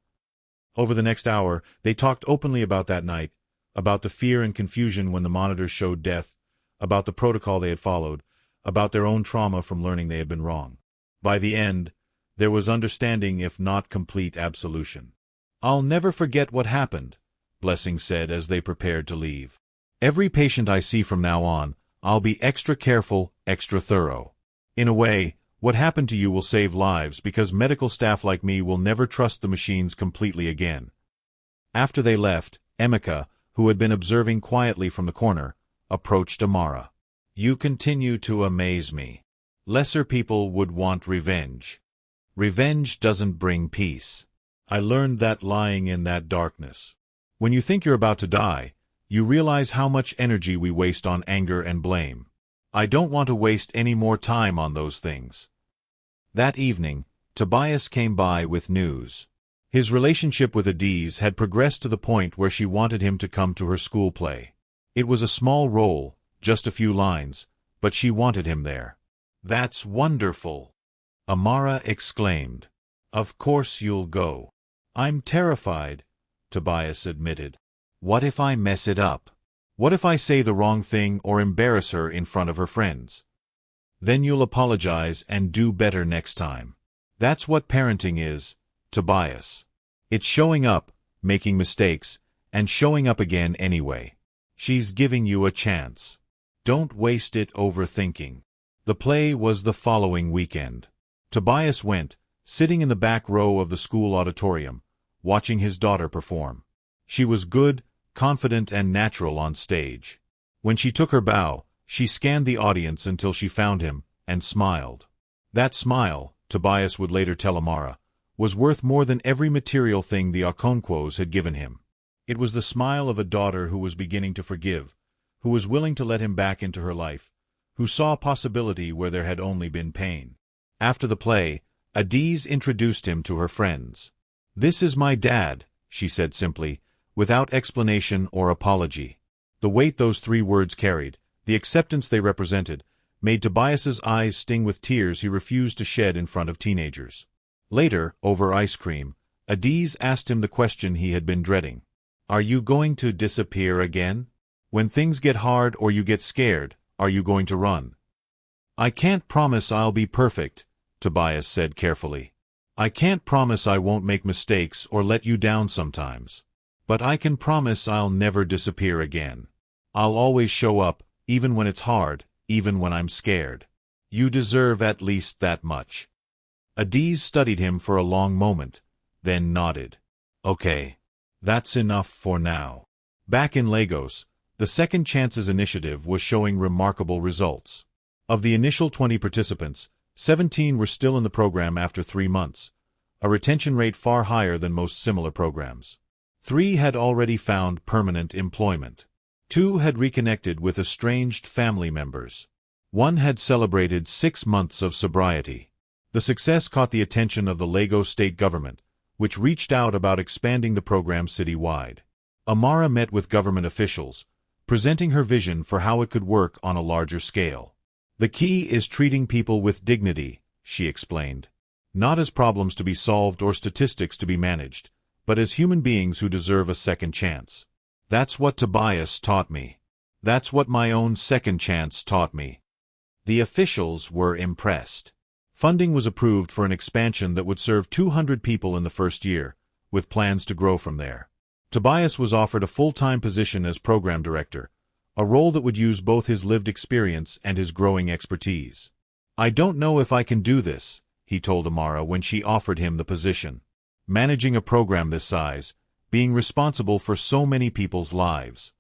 Over the next hour, they talked openly about that night, about the fear and confusion when the monitors showed death, about the protocol they had followed, about their own trauma from learning they had been wrong. By the end, there was understanding if not complete absolution. I'll never forget what happened, Blessing said as they prepared to leave. Every patient I see from now on, I'll be extra careful, extra thorough. In a way, what happened to you will save lives because medical staff like me will never trust the machines completely again. After they left, Emeka, who had been observing quietly from the corner, approached Amara. You continue to amaze me. Lesser people would want revenge. Revenge doesn't bring peace. I learned that lying in that darkness. When you think you're about to die, you realize how much energy we waste on anger and blame. I don't want to waste any more time on those things. That evening, Tobias came by with news. His relationship with Adiz had progressed to the point where she wanted him to come to her school play. It was a small role, just a few lines, but she wanted him there. That's wonderful! Amara exclaimed. Of course you'll go. I'm terrified, Tobias admitted. What if I mess it up? What if I say the wrong thing or embarrass her in front of her friends? Then you'll apologize and do better next time. That's what parenting is, Tobias. It's showing up, making mistakes, and showing up again anyway. She's giving you a chance. Don't waste it overthinking. The play was the following weekend. Tobias went, sitting in the back row of the school auditorium, watching his daughter perform. She was good, confident and natural on stage. When she took her bow, she scanned the audience until she found him, and smiled. That smile, Tobias would later tell Amara, was worth more than every material thing the Okonkwo's had given him. It was the smile of a daughter who was beginning to forgive, who was willing to let him back into her life, who saw possibility where there had only been pain. After the play, Adiz introduced him to her friends. "This is my dad," she said simply, without explanation or apology. The weight those 3 words carried, the acceptance they represented, made Tobias's eyes sting with tears he refused to shed in front of teenagers. Later, over ice cream, Adiz asked him the question he had been dreading. "Are you going to disappear again? When things get hard or you get scared, are you going to run?" "I can't promise I'll be perfect," Tobias said carefully. "I can't promise I won't make mistakes or let you down sometimes. But I can promise I'll never disappear again. I'll always show up, even when it's hard, even when I'm scared. You deserve at least that much." Adiz studied him for a long moment, then nodded. "Okay. That's enough for now." Back in Lagos, the Second Chances initiative was showing remarkable results. Of the initial 20 participants, 17 were still in the program after 3 months, a retention rate far higher than most similar programs. 3 had already found permanent employment. 2 had reconnected with estranged family members. 1 had celebrated 6 months of sobriety. The success caught the attention of the Lagos state government, which reached out about expanding the program citywide. Amara met with government officials, presenting her vision for how it could work on a larger scale. "The key is treating people with dignity," she explained. "Not as problems to be solved or statistics to be managed, but as human beings who deserve a second chance. That's what Tobias taught me. That's what my own second chance taught me." The officials were impressed. Funding was approved for an expansion that would serve 200 people in the first year, with plans to grow from there. Tobias was offered a full-time position as program director, a role that would use both his lived experience and his growing expertise. "I don't know if I can do this," he told Amara when she offered him the position. "Managing a program this size, being responsible for so many people's lives."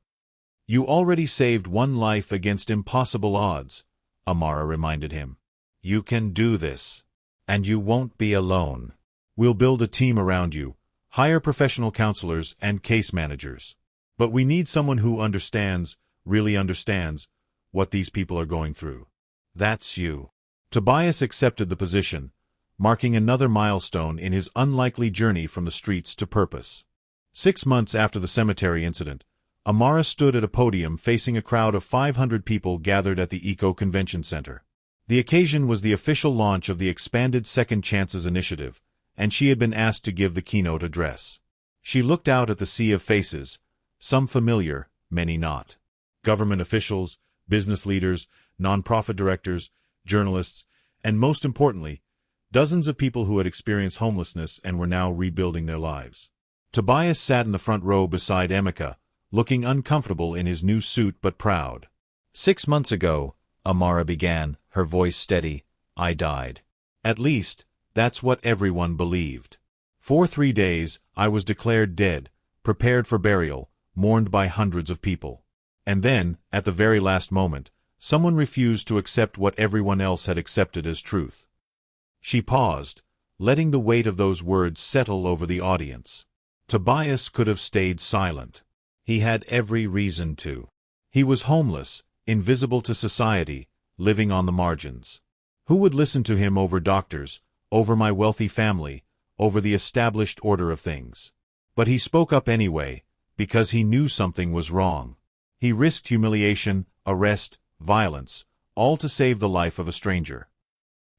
"You already saved 1 life against impossible odds," Amara reminded him. "You can do this. And you won't be alone. We'll build a team around you, hire professional counselors and case managers. But we need someone who understands, really understands, what these people are going through. That's you." Tobias accepted the position, marking another milestone in his unlikely journey from the streets to purpose. 6 months after the cemetery incident, Amara stood at a podium facing a crowd of 500 people gathered at the Eco Convention Center. The occasion was the official launch of the expanded Second Chances initiative, and she had been asked to give the keynote address. She looked out at the sea of faces, some familiar, many not. Government officials, business leaders, nonprofit directors, journalists, and most importantly, dozens of people who had experienced homelessness and were now rebuilding their lives. Tobias sat in the front row beside Emeka, looking uncomfortable in his new suit but proud. "6 months ago," Amara began, her voice steady, "I died. At least, that's what everyone believed. For 3 days, I was declared dead, prepared for burial, mourned by hundreds of people. And then, at the very last moment, someone refused to accept what everyone else had accepted as truth." She paused, letting the weight of those words settle over the audience. Tobias could have stayed silent. He had every reason to. He was homeless, invisible to society, living on the margins. Who would listen to him over doctors, over my wealthy family, over the established order of things? But he spoke up anyway, because he knew something was wrong. He risked humiliation, arrest, violence, all to save the life of a stranger.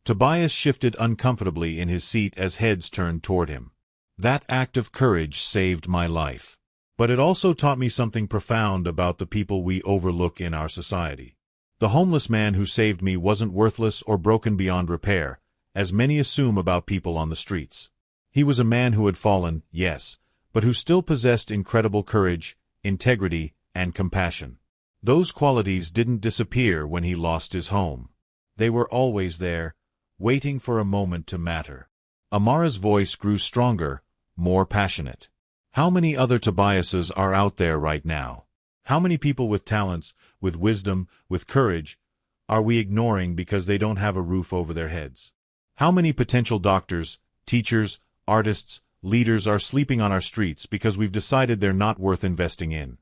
Tobias shifted uncomfortably in his seat as heads turned toward him. "That act of courage saved my life. But it also taught me something profound about the people we overlook in our society. The homeless man who saved me wasn't worthless or broken beyond repair, as many assume about people on the streets. He was a man who had fallen, yes, but who still possessed incredible courage, integrity, and compassion. Those qualities didn't disappear when he lost his home. They were always there, waiting for a moment to matter." Amara's voice grew stronger, more passionate. How many other Tobiases are out there right now? How many people with talents, with wisdom, with courage, are we ignoring because they don't have a roof over their heads? How many potential doctors, teachers, artists, leaders are sleeping on our streets because we've decided they're not worth investing in?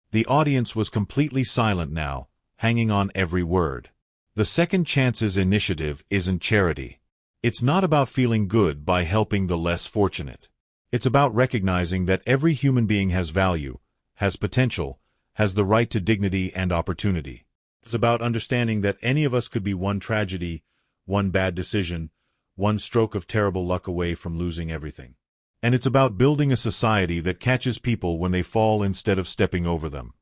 The audience was completely silent now, hanging on every word. The Second Chances initiative isn't charity. It's not about feeling good by helping the less fortunate. It's about recognizing that every human being has value, has potential, has the right to dignity and opportunity. It's about understanding that any of us could be one tragedy, one bad decision, one stroke of terrible luck away from losing everything. And it's about building a society that catches people when they fall instead of stepping over them.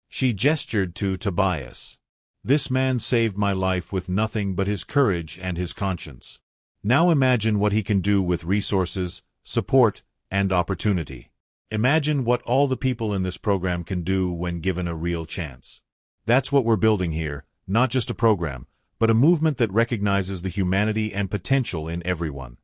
She gestured to Tobias. This man saved my life with nothing but his courage and his conscience. Now imagine what he can do with resources, support, and opportunity. Imagine what all the people in this program can do when given a real chance. That's what we're building here, not just a program, but a movement that recognizes the humanity and potential in everyone.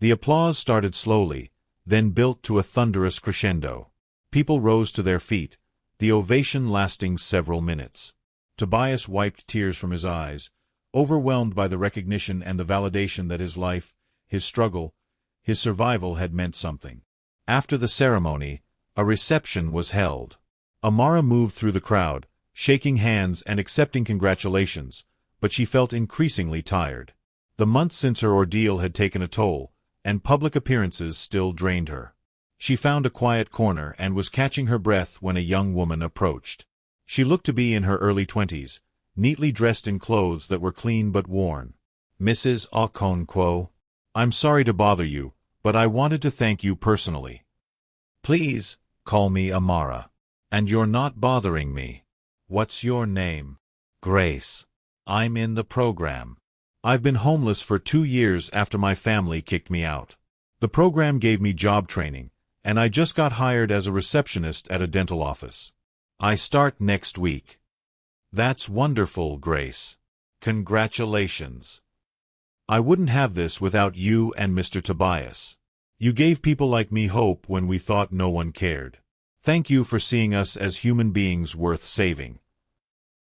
The applause started slowly, then built to a thunderous crescendo. People rose to their feet, the ovation lasting several minutes. Tobias wiped tears from his eyes, overwhelmed by the recognition and the validation that his life, his struggle, his survival had meant something. After the ceremony, a reception was held. Amara moved through the crowd, shaking hands and accepting congratulations, but she felt increasingly tired. The months since her ordeal had taken a toll, and public appearances still drained her. She found a quiet corner and was catching her breath when a young woman approached. She looked to be in her early 20s, neatly dressed in clothes that were clean but worn. "Mrs. Okonkwo, I'm sorry to bother you, but I wanted to thank you personally. Please, call me Amara. And you're not bothering me. What's your name?" "Grace. I'm in the program. I've been homeless for 2 years after my family kicked me out. The program gave me job training, and I just got hired as a receptionist at a dental office. I start next week." "That's wonderful, Grace. Congratulations. I wouldn't have this without you and Mr. Tobias. You gave people like me hope when we thought no one cared. Thank you for seeing us as human beings worth saving."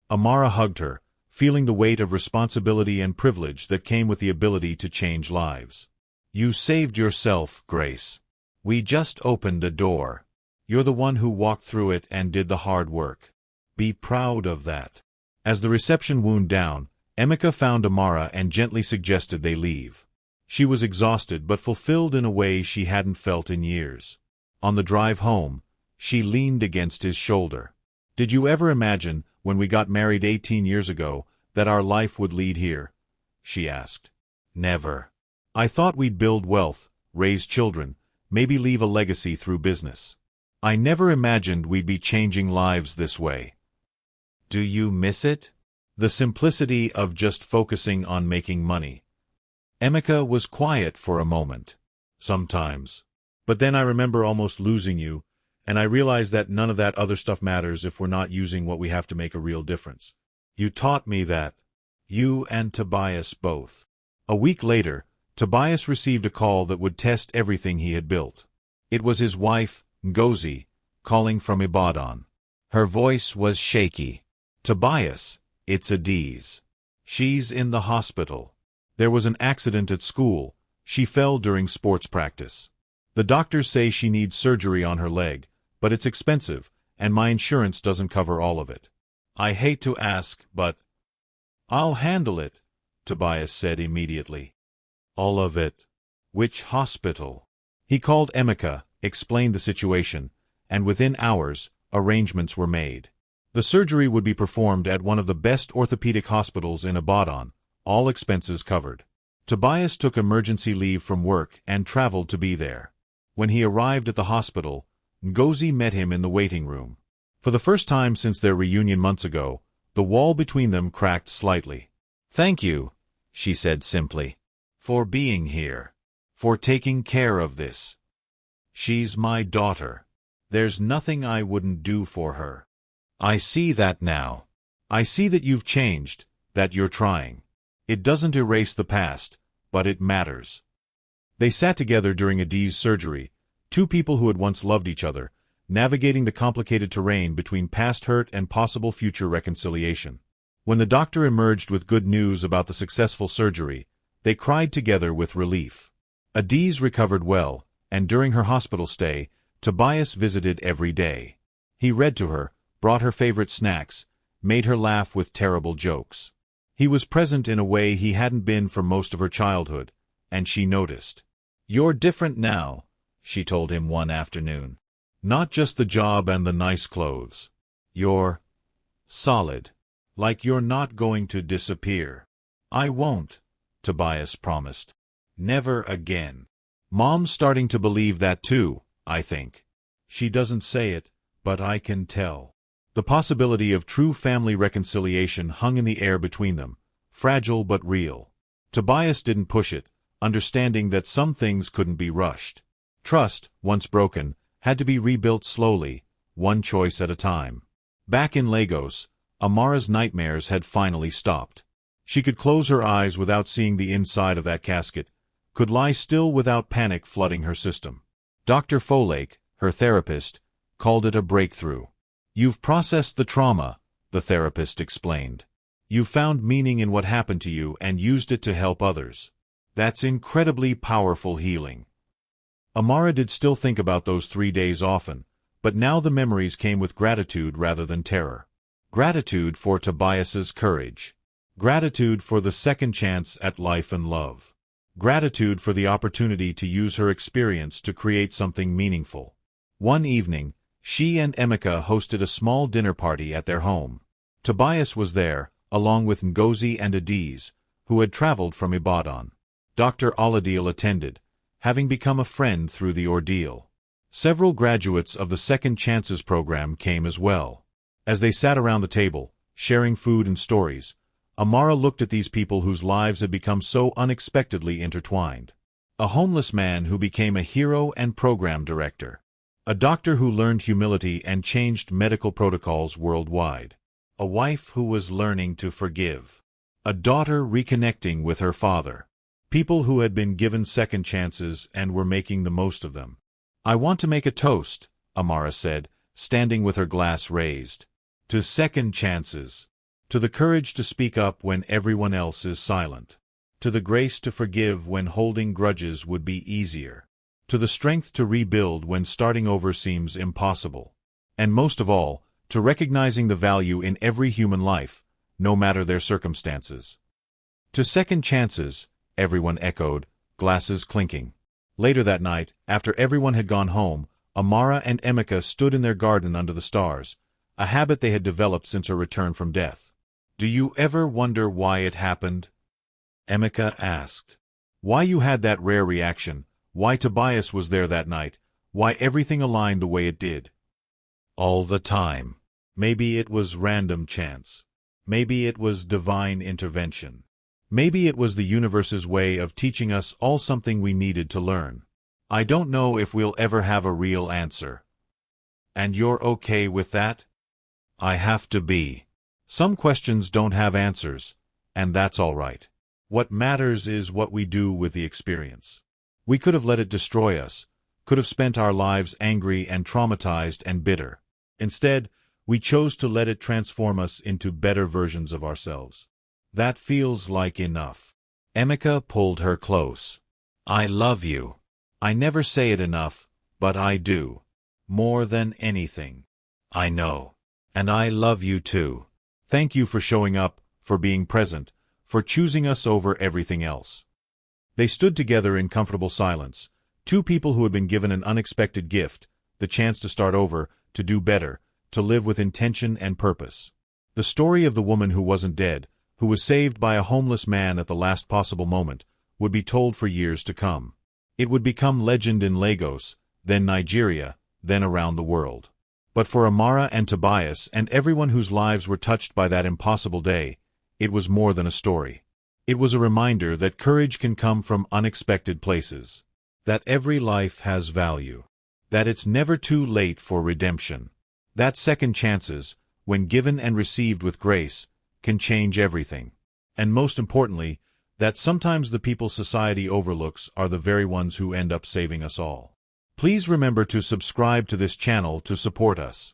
Amara hugged her, feeling the weight of responsibility and privilege that came with the ability to change lives. "You saved yourself, Grace. We just opened a door. You're the one who walked through it and did the hard work. Be proud of that." As the reception wound down, Emeka found Amara and gently suggested they leave. She was exhausted but fulfilled in a way she hadn't felt in years. On the drive home, she leaned against his shoulder. "Did you ever imagine, when we got married 18 years ago, that our life would lead here?" she asked. "Never. I thought we'd build wealth, raise children, maybe leave a legacy through business. I never imagined we'd be changing lives this way." "Do you miss it? The simplicity of just focusing on making money?" Emeka was quiet for a moment. "Sometimes. But then I remember almost losing you, and I realized that none of that other stuff matters if we're not using what we have to make a real difference. You taught me that. You and Tobias both." A week later, Tobias received a call that would test everything he had built. It was his wife, Ngozi, calling from Ibadan. Her voice was shaky. "Tobias, it's Adiz. She's in the hospital. There was an accident at school. She fell during sports practice. The doctors say she needs surgery on her leg, but it's expensive, and my insurance doesn't cover all of it. I hate to ask, but—" "I'll handle it," Tobias said immediately. "All of it? Which hospital?" He called Emeka, explained the situation, and within hours, arrangements were made. The surgery would be performed at one of the best orthopedic hospitals in Ibadan, all expenses covered. Tobias took emergency leave from work and traveled to be there. When he arrived at the hospital, Ngozi met him in the waiting room. For the first time since their reunion months ago, the wall between them cracked slightly. "Thank you," she said simply, "for being here, for taking care of this. She's my daughter. There's nothing I wouldn't do for her. I see that now. I see that you've changed, that you're trying. It doesn't erase the past, but it matters." They sat together during Adiz's surgery, two people who had once loved each other, navigating the complicated terrain between past hurt and possible future reconciliation. When the doctor emerged with good news about the successful surgery, they cried together with relief. Adiz recovered well, and during her hospital stay, Tobias visited every day. He read to her, brought her favorite snacks, made her laugh with terrible jokes. He was present in a way he hadn't been for most of her childhood, and she noticed. "You're different now," she told him one afternoon. "Not just the job and the nice clothes. You're solid. Like you're not going to disappear." "I won't," Tobias promised. "Never again." Mom's starting to believe that too, I think. She doesn't say it, but I can tell. The possibility of true family reconciliation hung in the air between them, fragile but real. Tobias didn't push it, understanding that some things couldn't be rushed. Trust, once broken, had to be rebuilt slowly, one choice at a time. Back in Lagos, Amara's nightmares had finally stopped. She could close her eyes without seeing the inside of that casket, could lie still without panic flooding her system. Dr. Folklore, her therapist, called it a breakthrough. "You've processed the trauma," the therapist explained. "You've found meaning in what happened to you and used it to help others. That's incredibly powerful healing." Amara did still think about those 3 days often, but now the memories came with gratitude rather than terror. Gratitude for Tobias's courage. Gratitude for the second chance at life and love. Gratitude for the opportunity to use her experience to create something meaningful. One evening, she and Emeka hosted a small dinner party at their home. Tobias was there, along with Ngozi and Adiz, who had traveled from Ibadan. Dr. Aladil attended, having become a friend through the ordeal. Several graduates of the Second Chances program came as well. As they sat around the table, sharing food and stories, Amara looked at these people whose lives had become so unexpectedly intertwined. A homeless man who became a hero and program director. A doctor who learned humility and changed medical protocols worldwide. A wife who was learning to forgive. A daughter reconnecting with her father. People who had been given second chances and were making the most of them. "I want to make a toast," Amara said, standing with her glass raised. "To second chances. To the courage to speak up when everyone else is silent. To the grace to forgive when holding grudges would be easier. To the strength to rebuild when starting over seems impossible. And most of all, to recognizing the value in every human life, no matter their circumstances." "To second chances," everyone echoed, glasses clinking. Later that night, after everyone had gone home, Amara and Emeka stood in their garden under the stars, a habit they had developed since her return from death. "Do you ever wonder why it happened?" Emeka asked. "Why you had that rare reaction, why Tobias was there that night, why everything aligned the way it did?" "All the time. Maybe it was random chance. Maybe it was divine intervention. Maybe it was the universe's way of teaching us all something we needed to learn. I don't know if we'll ever have a real answer." "And you're okay with that?" "I have to be. Some questions don't have answers, and that's all right. What matters is what we do with the experience. We could have let it destroy us, could have spent our lives angry and traumatized and bitter. Instead, we chose to let it transform us into better versions of ourselves. That feels like enough." Emeka pulled her close. "I love you. I never say it enough, but I do. More than anything. I know. And I love you too. Thank you for showing up, for being present, for choosing us over everything else." They stood together in comfortable silence, two people who had been given an unexpected gift, the chance to start over, to do better, to live with intention and purpose. The story of the woman who wasn't dead, who was saved by a homeless man at the last possible moment, would be told for years to come. It would become legend in Lagos, then Nigeria, then around the world. But for Amara and Tobias and everyone whose lives were touched by that impossible day, it was more than a story. It was a reminder that courage can come from unexpected places. That every life has value. That it's never too late for redemption. That second chances, when given and received with grace, can change everything. And most importantly, that sometimes the people society overlooks are the very ones who end up saving us all. Please remember to subscribe to this channel to support us.